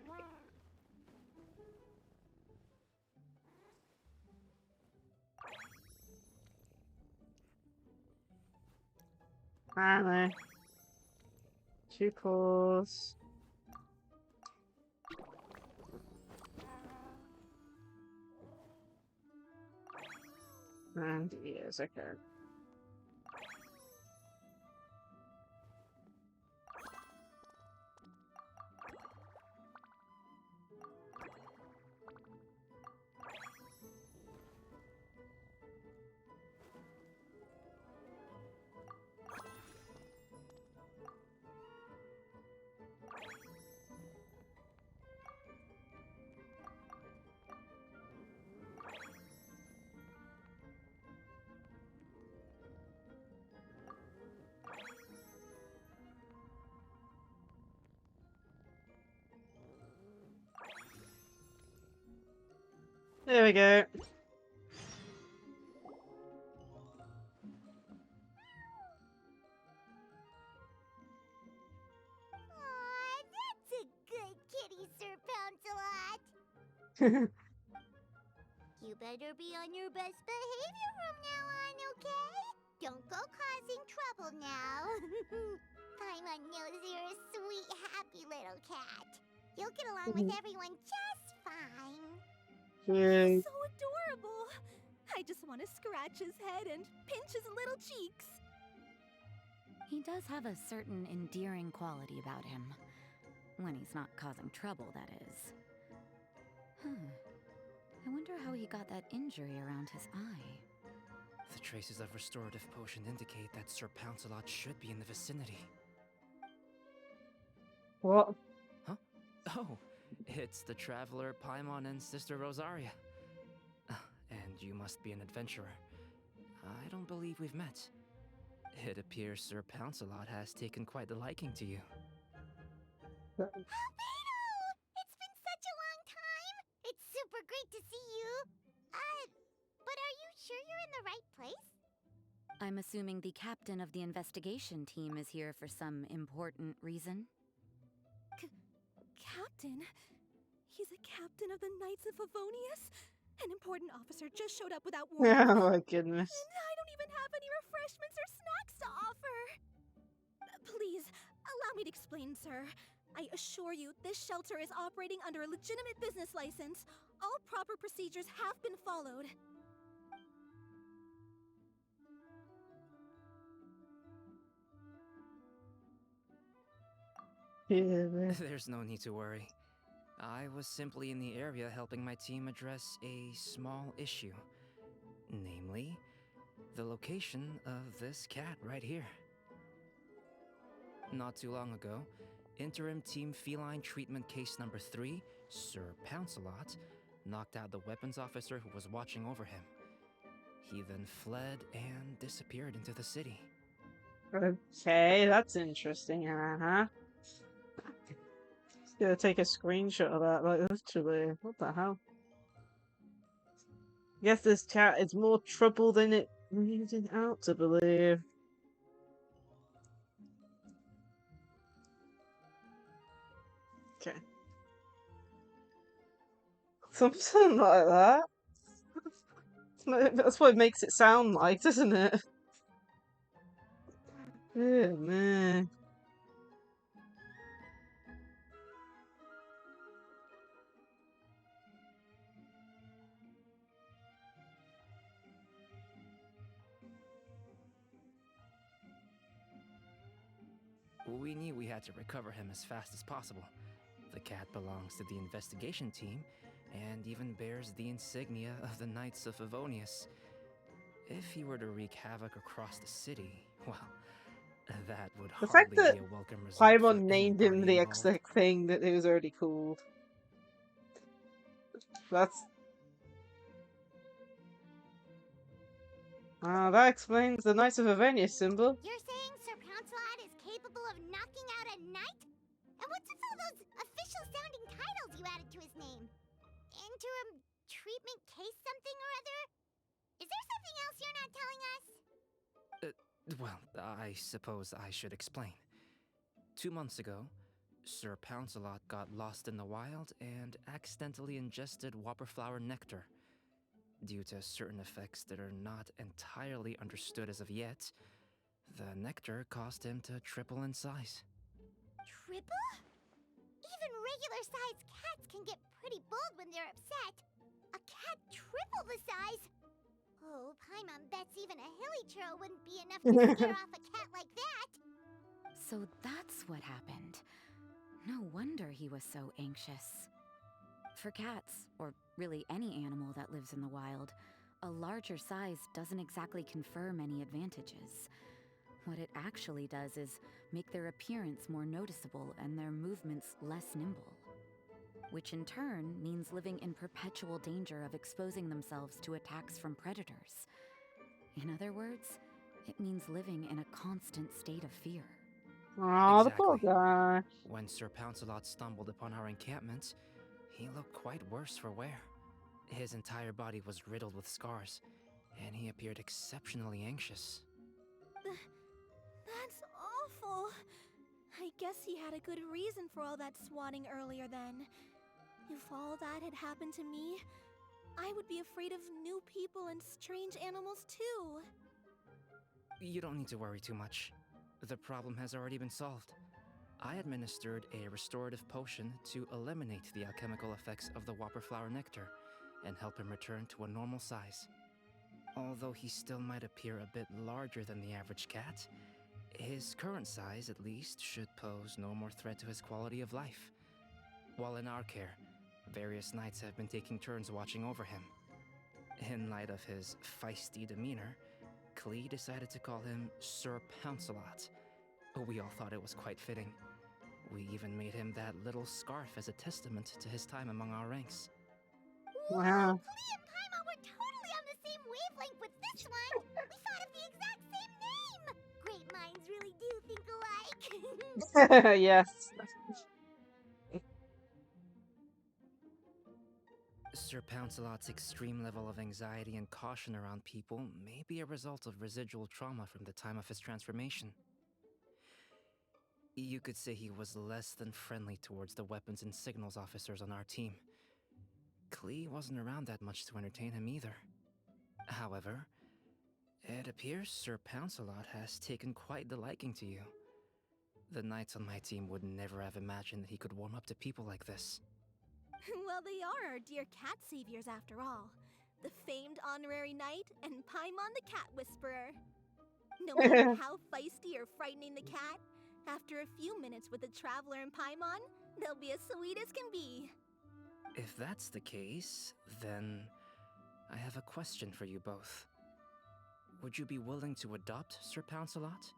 Finally. 2 calls. And yes, okay. There we go. Aw, that's a good kitty, Sir Pouncelot. You better be on your best behavior from now on, okay? Don't go causing trouble now. Paimon knows you're a sweet, happy little cat. You'll get along with everyone just fine. Yay. So adorable. I just want to scratch his head and pinch his little cheeks. He does have a certain endearing quality about him. When he's not causing trouble, that is. I wonder how he got that injury around his eye. The traces of restorative potion indicate that Sir Pouncelot should be in the vicinity. What? Huh? Oh, it's the traveler Paimon and Sister Rosaria. And you must be an adventurer. I don't believe we've met. It appears Sir Pouncelot has taken quite the liking to you. Albedo! It's been such a long time! It's super great to see you! But are you sure you're in the right place? I'm assuming the captain of the investigation team is here for some important reason? Captain? He's a captain of the Knights of Favonius? An important officer just showed up without warning. Oh my goodness. And I don't even have any refreshments or snacks to offer. Please, allow me to explain, sir. I assure you, this shelter is operating under a legitimate business license. All proper procedures have been followed. Yeah. There's no need to worry. I was simply in the area helping my team address a small issue. Namely, the location of this cat right here. Not too long ago, Interim Team Feline Treatment Case number 3, Sir Pouncelot, knocked out the weapons officer who was watching over him. He then fled and disappeared into the city. Okay, that's interesting, huh? Just gonna take a screenshot of that, like, literally. What the hell? Guess this cat is more trouble than it needed out to believe. Okay. Something like that. That's what it makes it sound like, doesn't it? Oh, man. We knew we had to recover him as fast as possible. The cat belongs to the investigation team, and even bears the insignia of the Knights of Favonius. If he were to wreak havoc across the city, well, that would The fact hardly that be a welcome result for Paimon named him anybody the involved. exact thing that it was already called. That's... that explains the Knights of Avenia symbol. You're saying Sir Pouncelot is capable of knocking out a knight? And what's with all those official-sounding titles you added to his name? Interim treatment case something or other? Is there something else you're not telling us? Well, I suppose I should explain. 2 months ago, Sir Pouncelot got lost in the wild and accidentally ingested whopperflower nectar. Due to certain effects that are not entirely understood as of yet, the nectar caused him to triple in size. Triple? Even regular-sized cats can get pretty bold when they're upset. A cat triple the size? Oh, Paimon bets even a hilly churl wouldn't be enough to scare off a cat like that. So that's what happened. No wonder he was so anxious. For cats, or really any animal that lives in the wild, a larger size doesn't exactly confer many advantages. What it actually does is make their appearance more noticeable and their movements less nimble. Which in turn means living in perpetual danger of exposing themselves to attacks from predators. In other words, it means living in a constant state of fear. Aw, the poor guy. When Sir Pouncelot stumbled upon our encampment, he looked quite worse for wear. His entire body was riddled with scars, and he appeared exceptionally anxious. That's awful. I guess he had a good reason for all that swatting earlier then. If all that had happened to me, I would be afraid of new people and strange animals too. You don't need to worry too much. The problem has already been solved. I administered a restorative potion to eliminate the alchemical effects of the whopperflower nectar and help him return to a normal size. Although he still might appear a bit larger than the average cat, his current size, at least, should pose no more threat to his quality of life. While in our care, various knights have been taking turns watching over him. In light of his feisty demeanor, Klee decided to call him Sir Pouncelot. We all thought it was quite fitting. We even made him that little scarf as a testament to his time among our ranks. Wow. Klee and Paimon were totally on the same wavelength with this one. We thought of the exact same name. Great minds really do think alike. Yes. Sir Pouncelot's extreme level of anxiety and caution around people may be a result of residual trauma from the time of his transformation. You could say he was less than friendly towards the weapons and signals officers on our team. Klee wasn't around that much to entertain him either. However, it appears Sir Pouncelot has taken quite the liking to you. The knights on my team would never have imagined that he could warm up to people like this. Well, they are our dear cat saviors after all. The famed honorary knight and Paimon the cat whisperer. No matter how feisty or frightening the cat, after a few minutes with the traveler and Paimon, they'll be as sweet as can be. If that's the case, then I have a question for you both. Would you be willing to adopt Sir Pouncelot?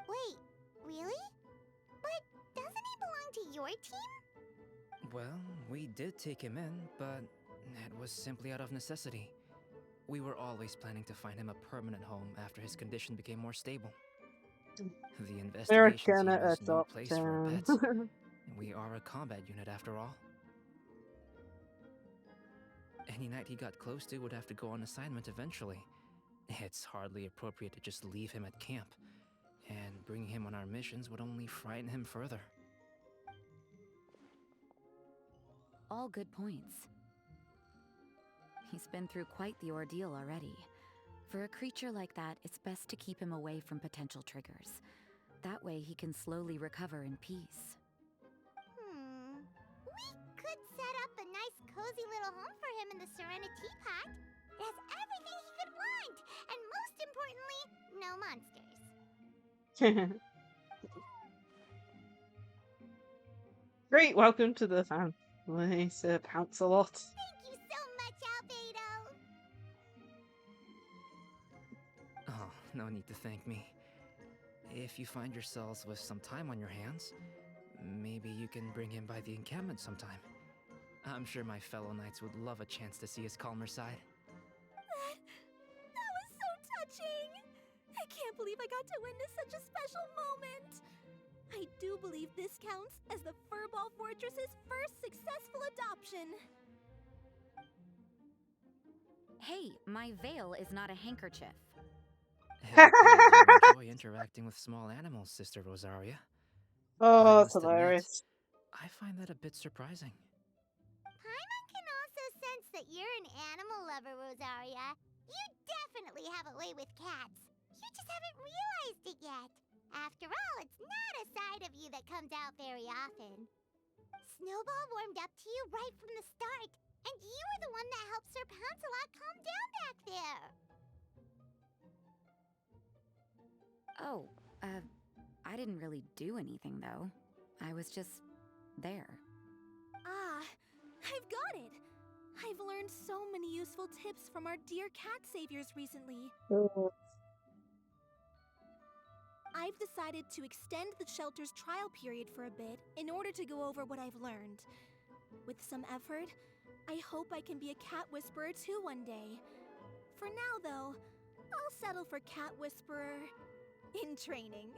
Wait, really? But doesn't he belong to your team? Well, we did take him in, but it was simply out of necessity. We were always planning to find him a permanent home after his condition became more stable. The investigation team is no place for a pet. We are a combat unit after all. Any knight he got close to would have to go on assignment eventually. It's hardly appropriate to just leave him at camp, and bringing him on our missions would only frighten him further. All good points. He's been through quite the ordeal already. For a creature like that, it's best to keep him away from potential triggers. That way he can slowly recover in peace. We could set up a nice cozy little home for him in the Serenity Pact. It has everything he could want, and most importantly, no monsters. Great, welcome to the family, Sir Pounce-a-Lot. Thank you so much, Albedo. Oh, no need to thank me. If you find yourselves with some time on your hands, maybe you can bring him by the encampment sometime. I'm sure my fellow knights would love a chance to see his calmer side. That was so touching! I can't believe I got to witness such a special moment! I do believe this counts as the Furball Fortress's first successful adoption! Hey, my veil is not a handkerchief. You enjoy interacting with small animals, Sister Rosaria. Oh, that's hilarious. I find that a bit surprising. Paimon can also sense that you're an animal lover, Rosaria. You definitely have a way with cats. You just haven't realized it yet. After all, it's not a side of you that comes out very often. Snowball warmed up to you right from the start, and you were the one that helped Sir Pounce-a-Lot calm down back there. Oh, I didn't really do anything, though. I was just there. Ah, I've got it! I've learned so many useful tips from our dear cat saviors recently. I've decided to extend the shelter's trial period for a bit in order to go over what I've learned. With some effort, I hope I can be a cat whisperer too one day. For now, though, I'll settle for cat whisperer in training.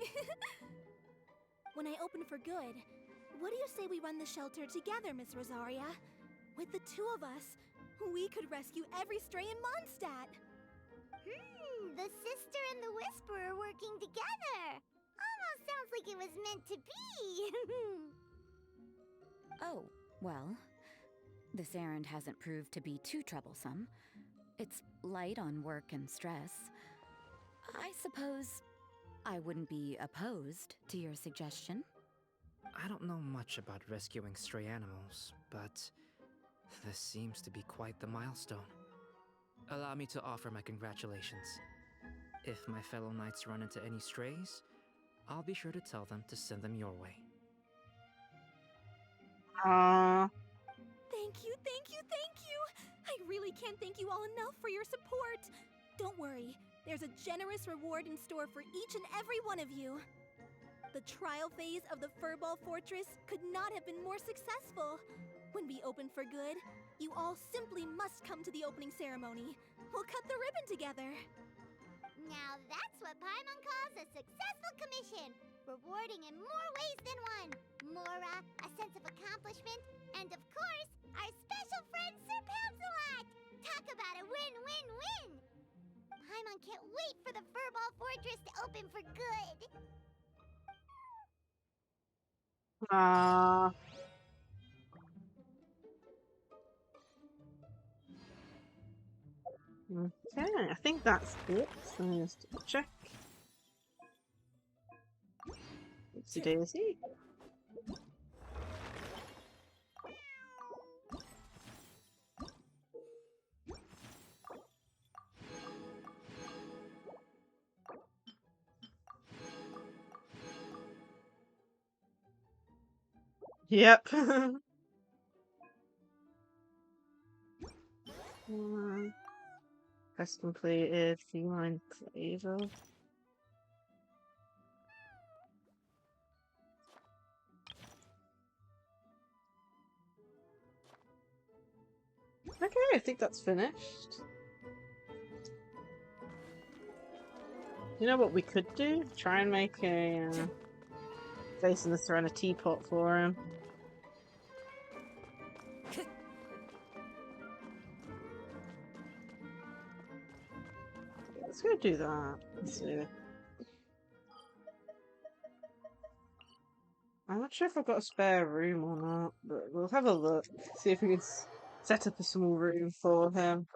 When I open for good, what do you say we run the shelter together, Miss Rosaria? With the two of us, we could rescue every stray in Mondstadt. The sister and the whisperer working together. Almost sounds like it was meant to be. Oh, well, this errand hasn't proved to be too troublesome. It's light on work and stress. I suppose I wouldn't be opposed to your suggestion. I don't know much about rescuing stray animals, but this seems to be quite the milestone. Allow me to offer my congratulations. If my fellow knights run into any strays, I'll be sure to tell them to send them your way. Thank you, thank you, thank you! I really can't thank you all enough for your support! Don't worry, there's a generous reward in store for each and every one of you. The trial phase of the Furball Fortress could not have been more successful. When we open for good, you all simply must come to the opening ceremony. We'll cut the ribbon together. Now that's what Paimon calls a successful commission. Rewarding in more ways than one. Mora, a sense of accomplishment, and of course, our special friend Sir Pounce-a-Lot. Talk about a win-win-win. Paimon can't wait for the Furball Fortress to open for good. Okay, I think that's it. So just check. Oopsie daisy. Yep. Quest completed. Feline flavor. Okay, I think that's finished. You know what we could do? Try and make a face in the Serena teapot for him. Let's go do that. Let's see. I'm not sure if I've got a spare room or not, but we'll have a look. See if we can set up a small room for him.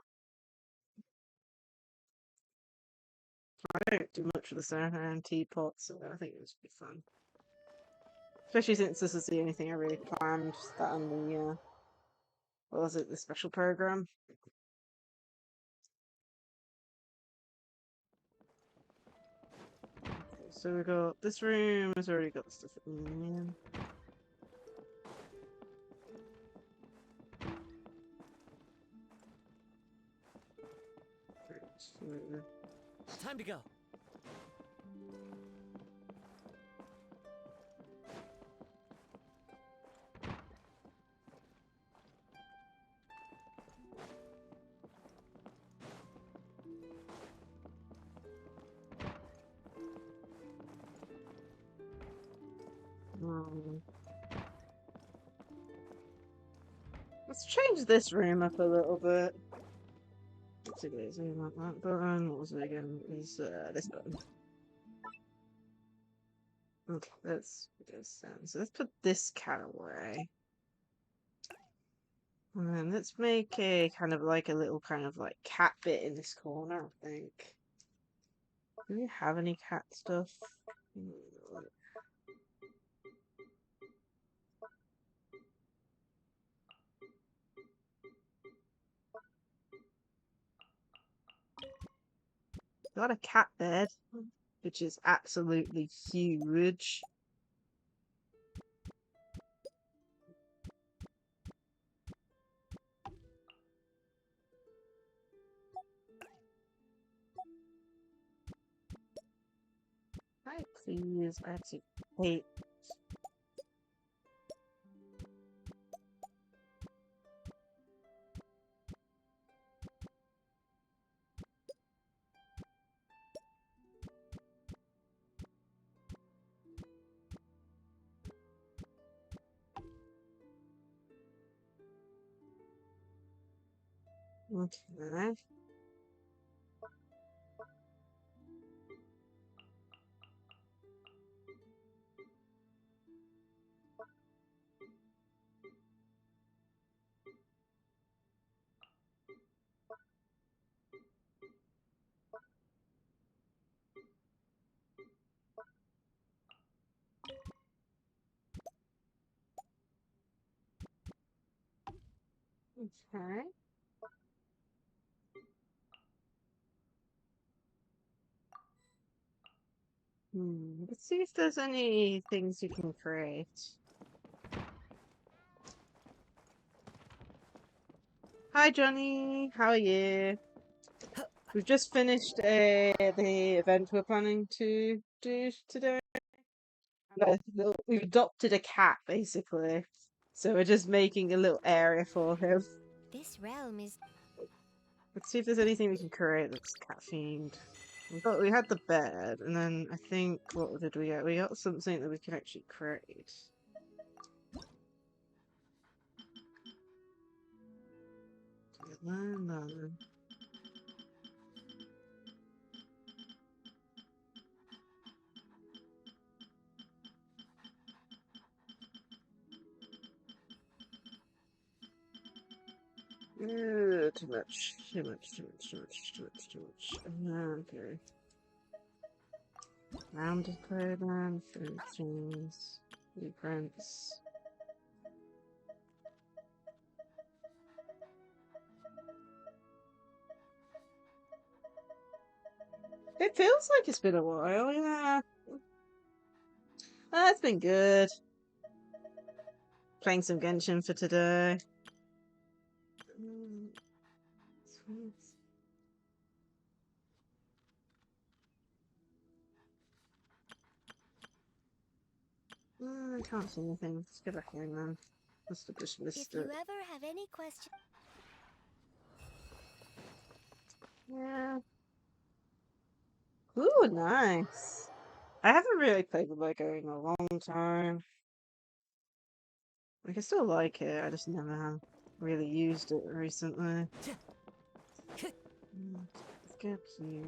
I don't do much with the Saharan teapot, so I think it would be fun. Especially since this is the only thing I really planned that on the, what was it, the special program? Okay, so we got, this room has already got stuff in. Time to go. Let's change this room up a little bit. Let's see, guys, that button. What was it again? It was this button. Okay, let's do this then. So let's put this cat away. And then let's make a kind of like a little kind of like cat bit in this corner, I think. Do we have any cat stuff? Got a cat bed, which is absolutely huge. Hi, please. I actually hate. Okay. Okay. Let's see if there's any things you can create. Hi, Johnny. How are you? We've just finished the event we're planning to do today. We've adopted a cat, basically. So we're just making a little area for him. This realm is... Let's see if there's anything we can create that's cat themed. We had the bed, and then I think, what did we get? We got something that we can actually create. No. Too much. Okay. Round display then, furnishings, blueprints. It feels like it's been a while, yeah. It's been good. Playing some Genshin for today. I can't see anything. Let's go back in then. Must have just missed If you it. ever have any questions... Yeah. Ooh, nice. I haven't really played with Lego in a long time. Like, I still like it, I just never have really used it recently. Let's get here.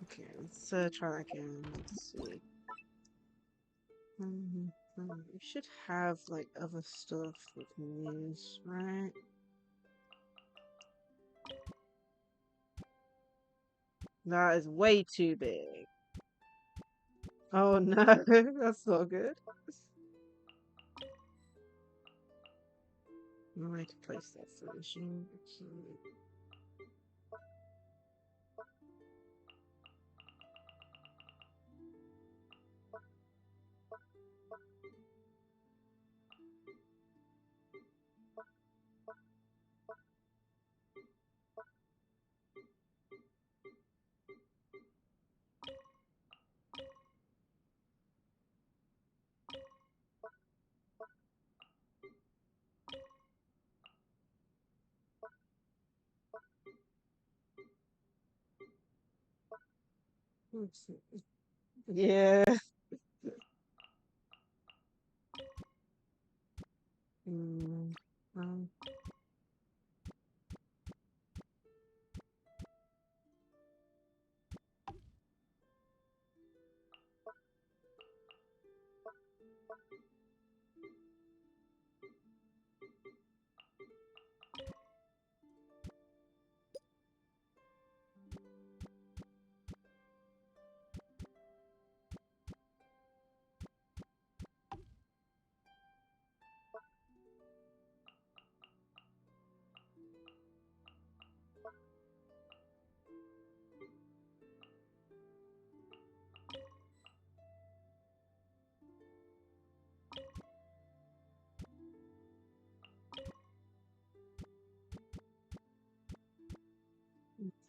Okay, let's try that again. Let's see. We should have, like, other stuff we can use, right? That is way too big. Oh no, that's not good. I need to place that solution. Yeah. Mm, um.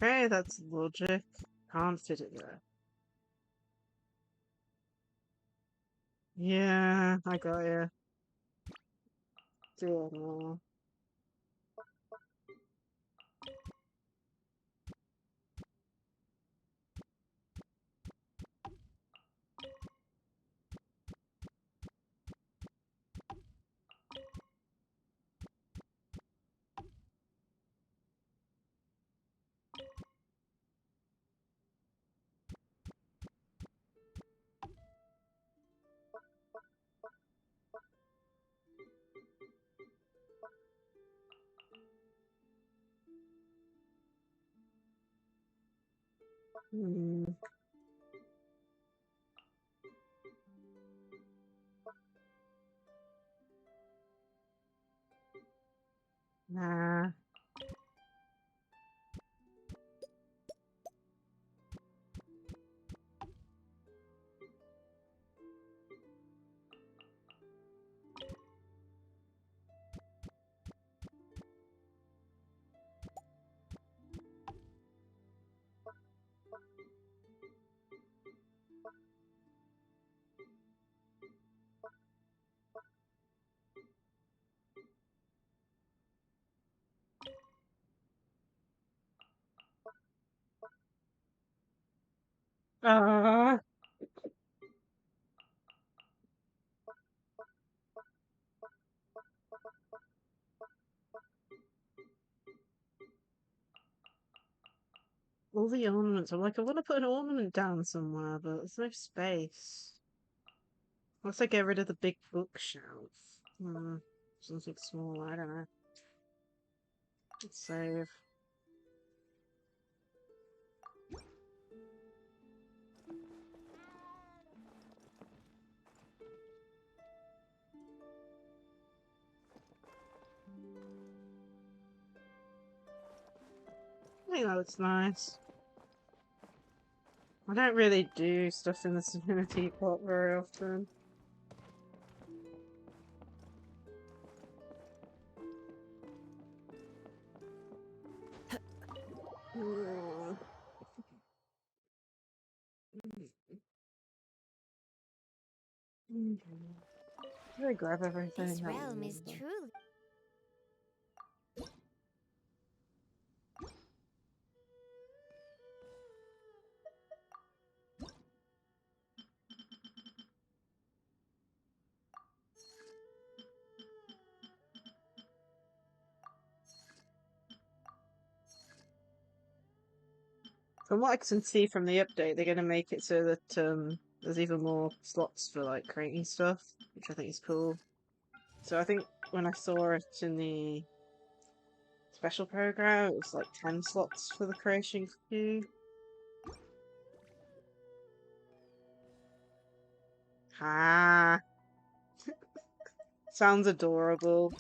Okay, that's logic. Can't fit it there. Yeah, I got you. Do it more. Hmm. Nah. Ah. All the ornaments. I'm like, I want to put an ornament down somewhere, but there's no space. Unless I get rid of the big bookshelf. Something small, I don't know. Let's save. I think that looks nice. I don't really do stuff in the Divinity pot very often. Did I grab everything? This I don't realm is remember. truly. From what I can see from the update, they're going to make it so that there's even more slots for like creating stuff, which I think is cool. So I think when I saw it in the special program, it was like 10 slots for the creation queue. Ah. Sounds adorable.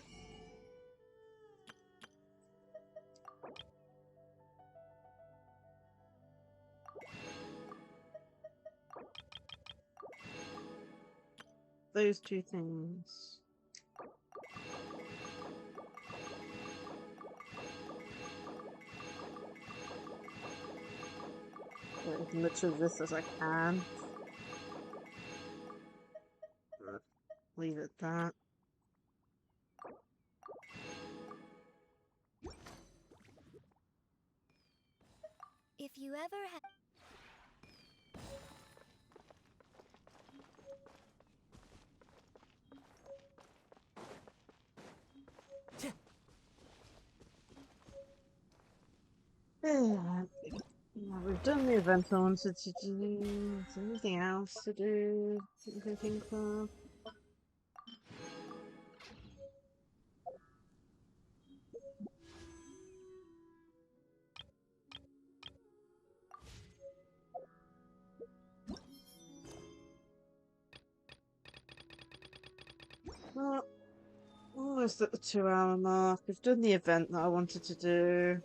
Those two things. Get as much of this as I can. Leave it at that. If you ever have... Yeah, we've done the event I wanted to do. Is there anything else to do that you can think of? Well, almost at the 2 hour mark. We've done the event that I wanted to do.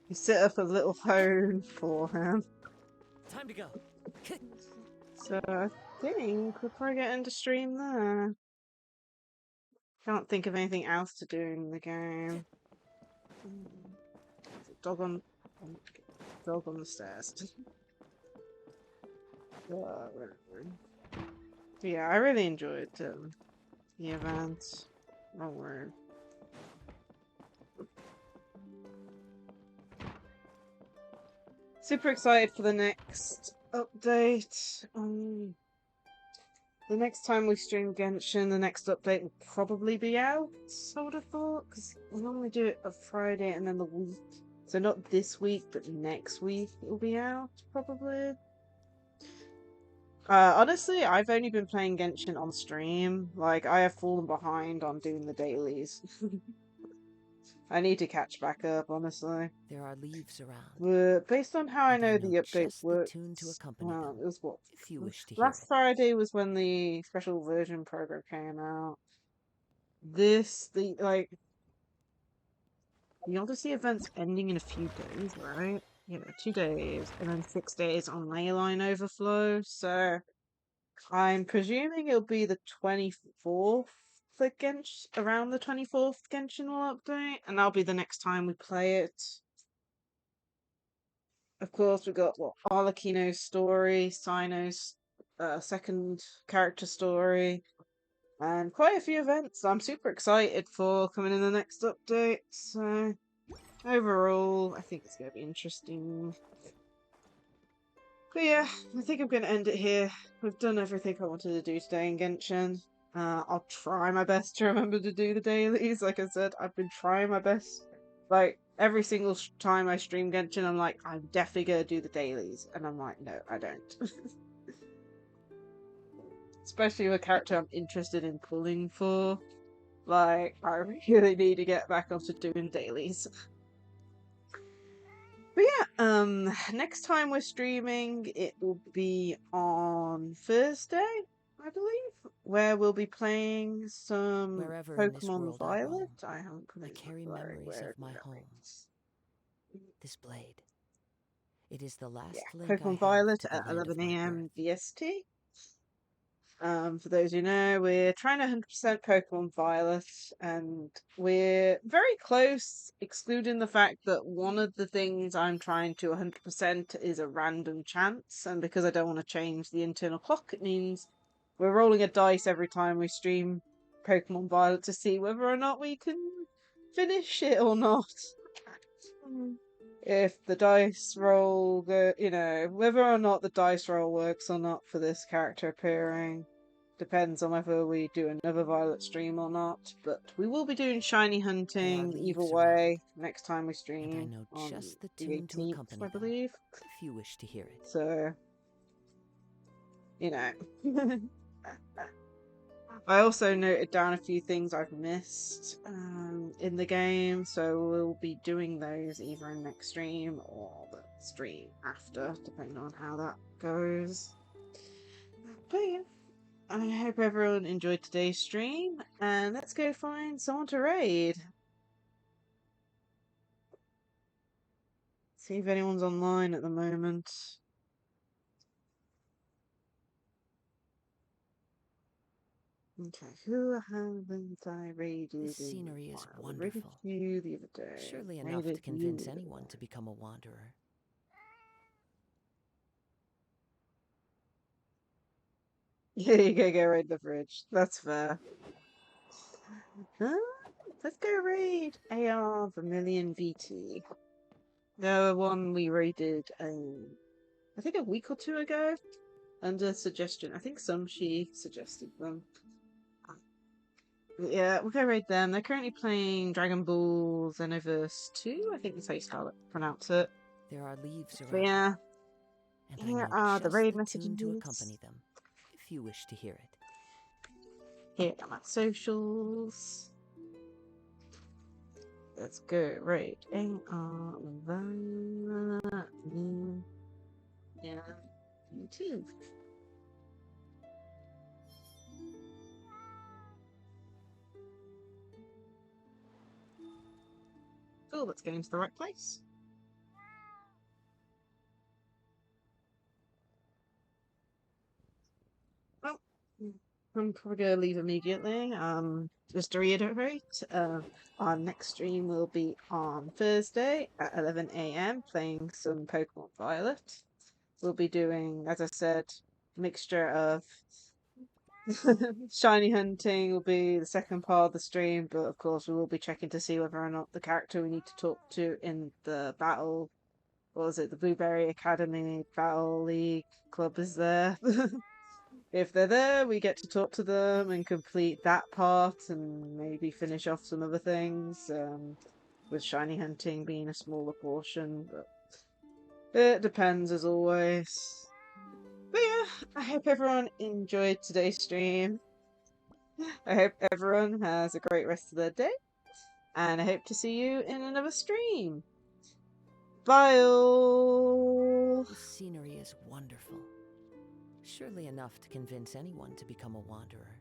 We set up a little home for him. Time to go. So I think we'll probably get into stream there. Can't think of anything else to do in the game. Dog on the stairs. Yeah, I really enjoyed the event. Wrong word. Super excited for the next update. The next time we stream Genshin, the next update will probably be out, I would have thought, because we normally do it a Friday and then the week. So not this week, but next week it will be out, probably. Honestly, I've only been playing Genshin on stream. Like, I have fallen behind on doing the dailies. I need to catch back up, honestly. There are leaves around. But based on how I know the update just the works, tune to accompany them, it was what? if you wish to hear Last Friday was when the special version program came out. The Odyssey event's ending in a few days, right? Yeah, 2 days, and then 6 days on Leyline Overflow, so I'm presuming it'll be the 24th for around the 24th Genshin will update, and that'll be the next time we play it. Of course, we've got Arlecchino's story, Sino's second character story, and quite a few events I'm super excited for coming in the next update. So, overall, I think it's going to be interesting. But yeah, I think I'm going to end it here. We've done everything I wanted to do today in Genshin. I'll try my best to remember to do the dailies. Like I said, I've been trying my best. Like, every single time I stream Genshin, I'm like, I'm definitely going to do the dailies. And I'm like, no, I don't. Especially with a character I'm interested in pulling for. Like, I really need to get back onto doing dailies. But yeah, next time we're streaming, it will be on Thursday, I believe, where we'll be playing some Wherever in this Pokemon world Violet. I I haven't put I it carry memories of my home. This blade. It is the last link I Pokemon have Violet to the at land of 11 my AM birth. BST. For those who know, we're trying to 100% Pokemon Violet, and we're very close, excluding the fact that one of the things I'm trying to 100% is a random chance, and because I don't want to change the internal clock, it means we're rolling a dice every time we stream Pokemon Violet to see whether or not we can finish it or not. If the dice roll, whether or not the dice roll works or not for this character appearing, depends on whether we do another Violet stream or not. But we will be doing shiny hunting either way next time we stream on Just the the tune to 18th, accompany I them, believe. if you wish to hear it. So, I also noted down a few things I've missed in the game, so we'll be doing those either in next stream or the stream after, depending on how that goes. But yeah, I hope everyone enjoyed today's stream, and let's go find someone to raid. See if anyone's online at the moment. Okay, who haven't I raided? This scenery is I raided wonderful. you the other day. Surely enough Raided to you convince the other anyone day. to become a wanderer. Yeah, you go raid the fridge. That's fair. Huh? Let's go raid AR Vermilion VT. The one we raided, I think a week or two ago, under suggestion. I think she suggested them. Yeah, we'll go raid them. They're currently playing Dragon Ball Xenoverse 2. I think that's how you pronounce it. There are leaves But around, yeah, and I here know are the just raid the tune to messages. accompany them, if you wish to hear it. Here are my socials. Let's go raid AR yeah, YouTube. Cool, let's go into the right place. Well, I'm probably going to leave immediately. Just to reiterate, our next stream will be on Thursday at 11 AM, playing some Pokemon Violet. We'll be doing, as I said, mixture of shiny hunting will be the second part of the stream, but of course we will be checking to see whether or not the character we need to talk to in the battle, what was it, the Blueberry Academy Battle League Club is there. If they're there, we get to talk to them and complete that part and maybe finish off some other things, with shiny hunting being a smaller portion, but it depends as always. But yeah, I hope everyone enjoyed today's stream. I hope everyone has a great rest of their day, and I hope to see you in another stream. Bye all! The scenery is wonderful. Surely enough to convince anyone to become a wanderer.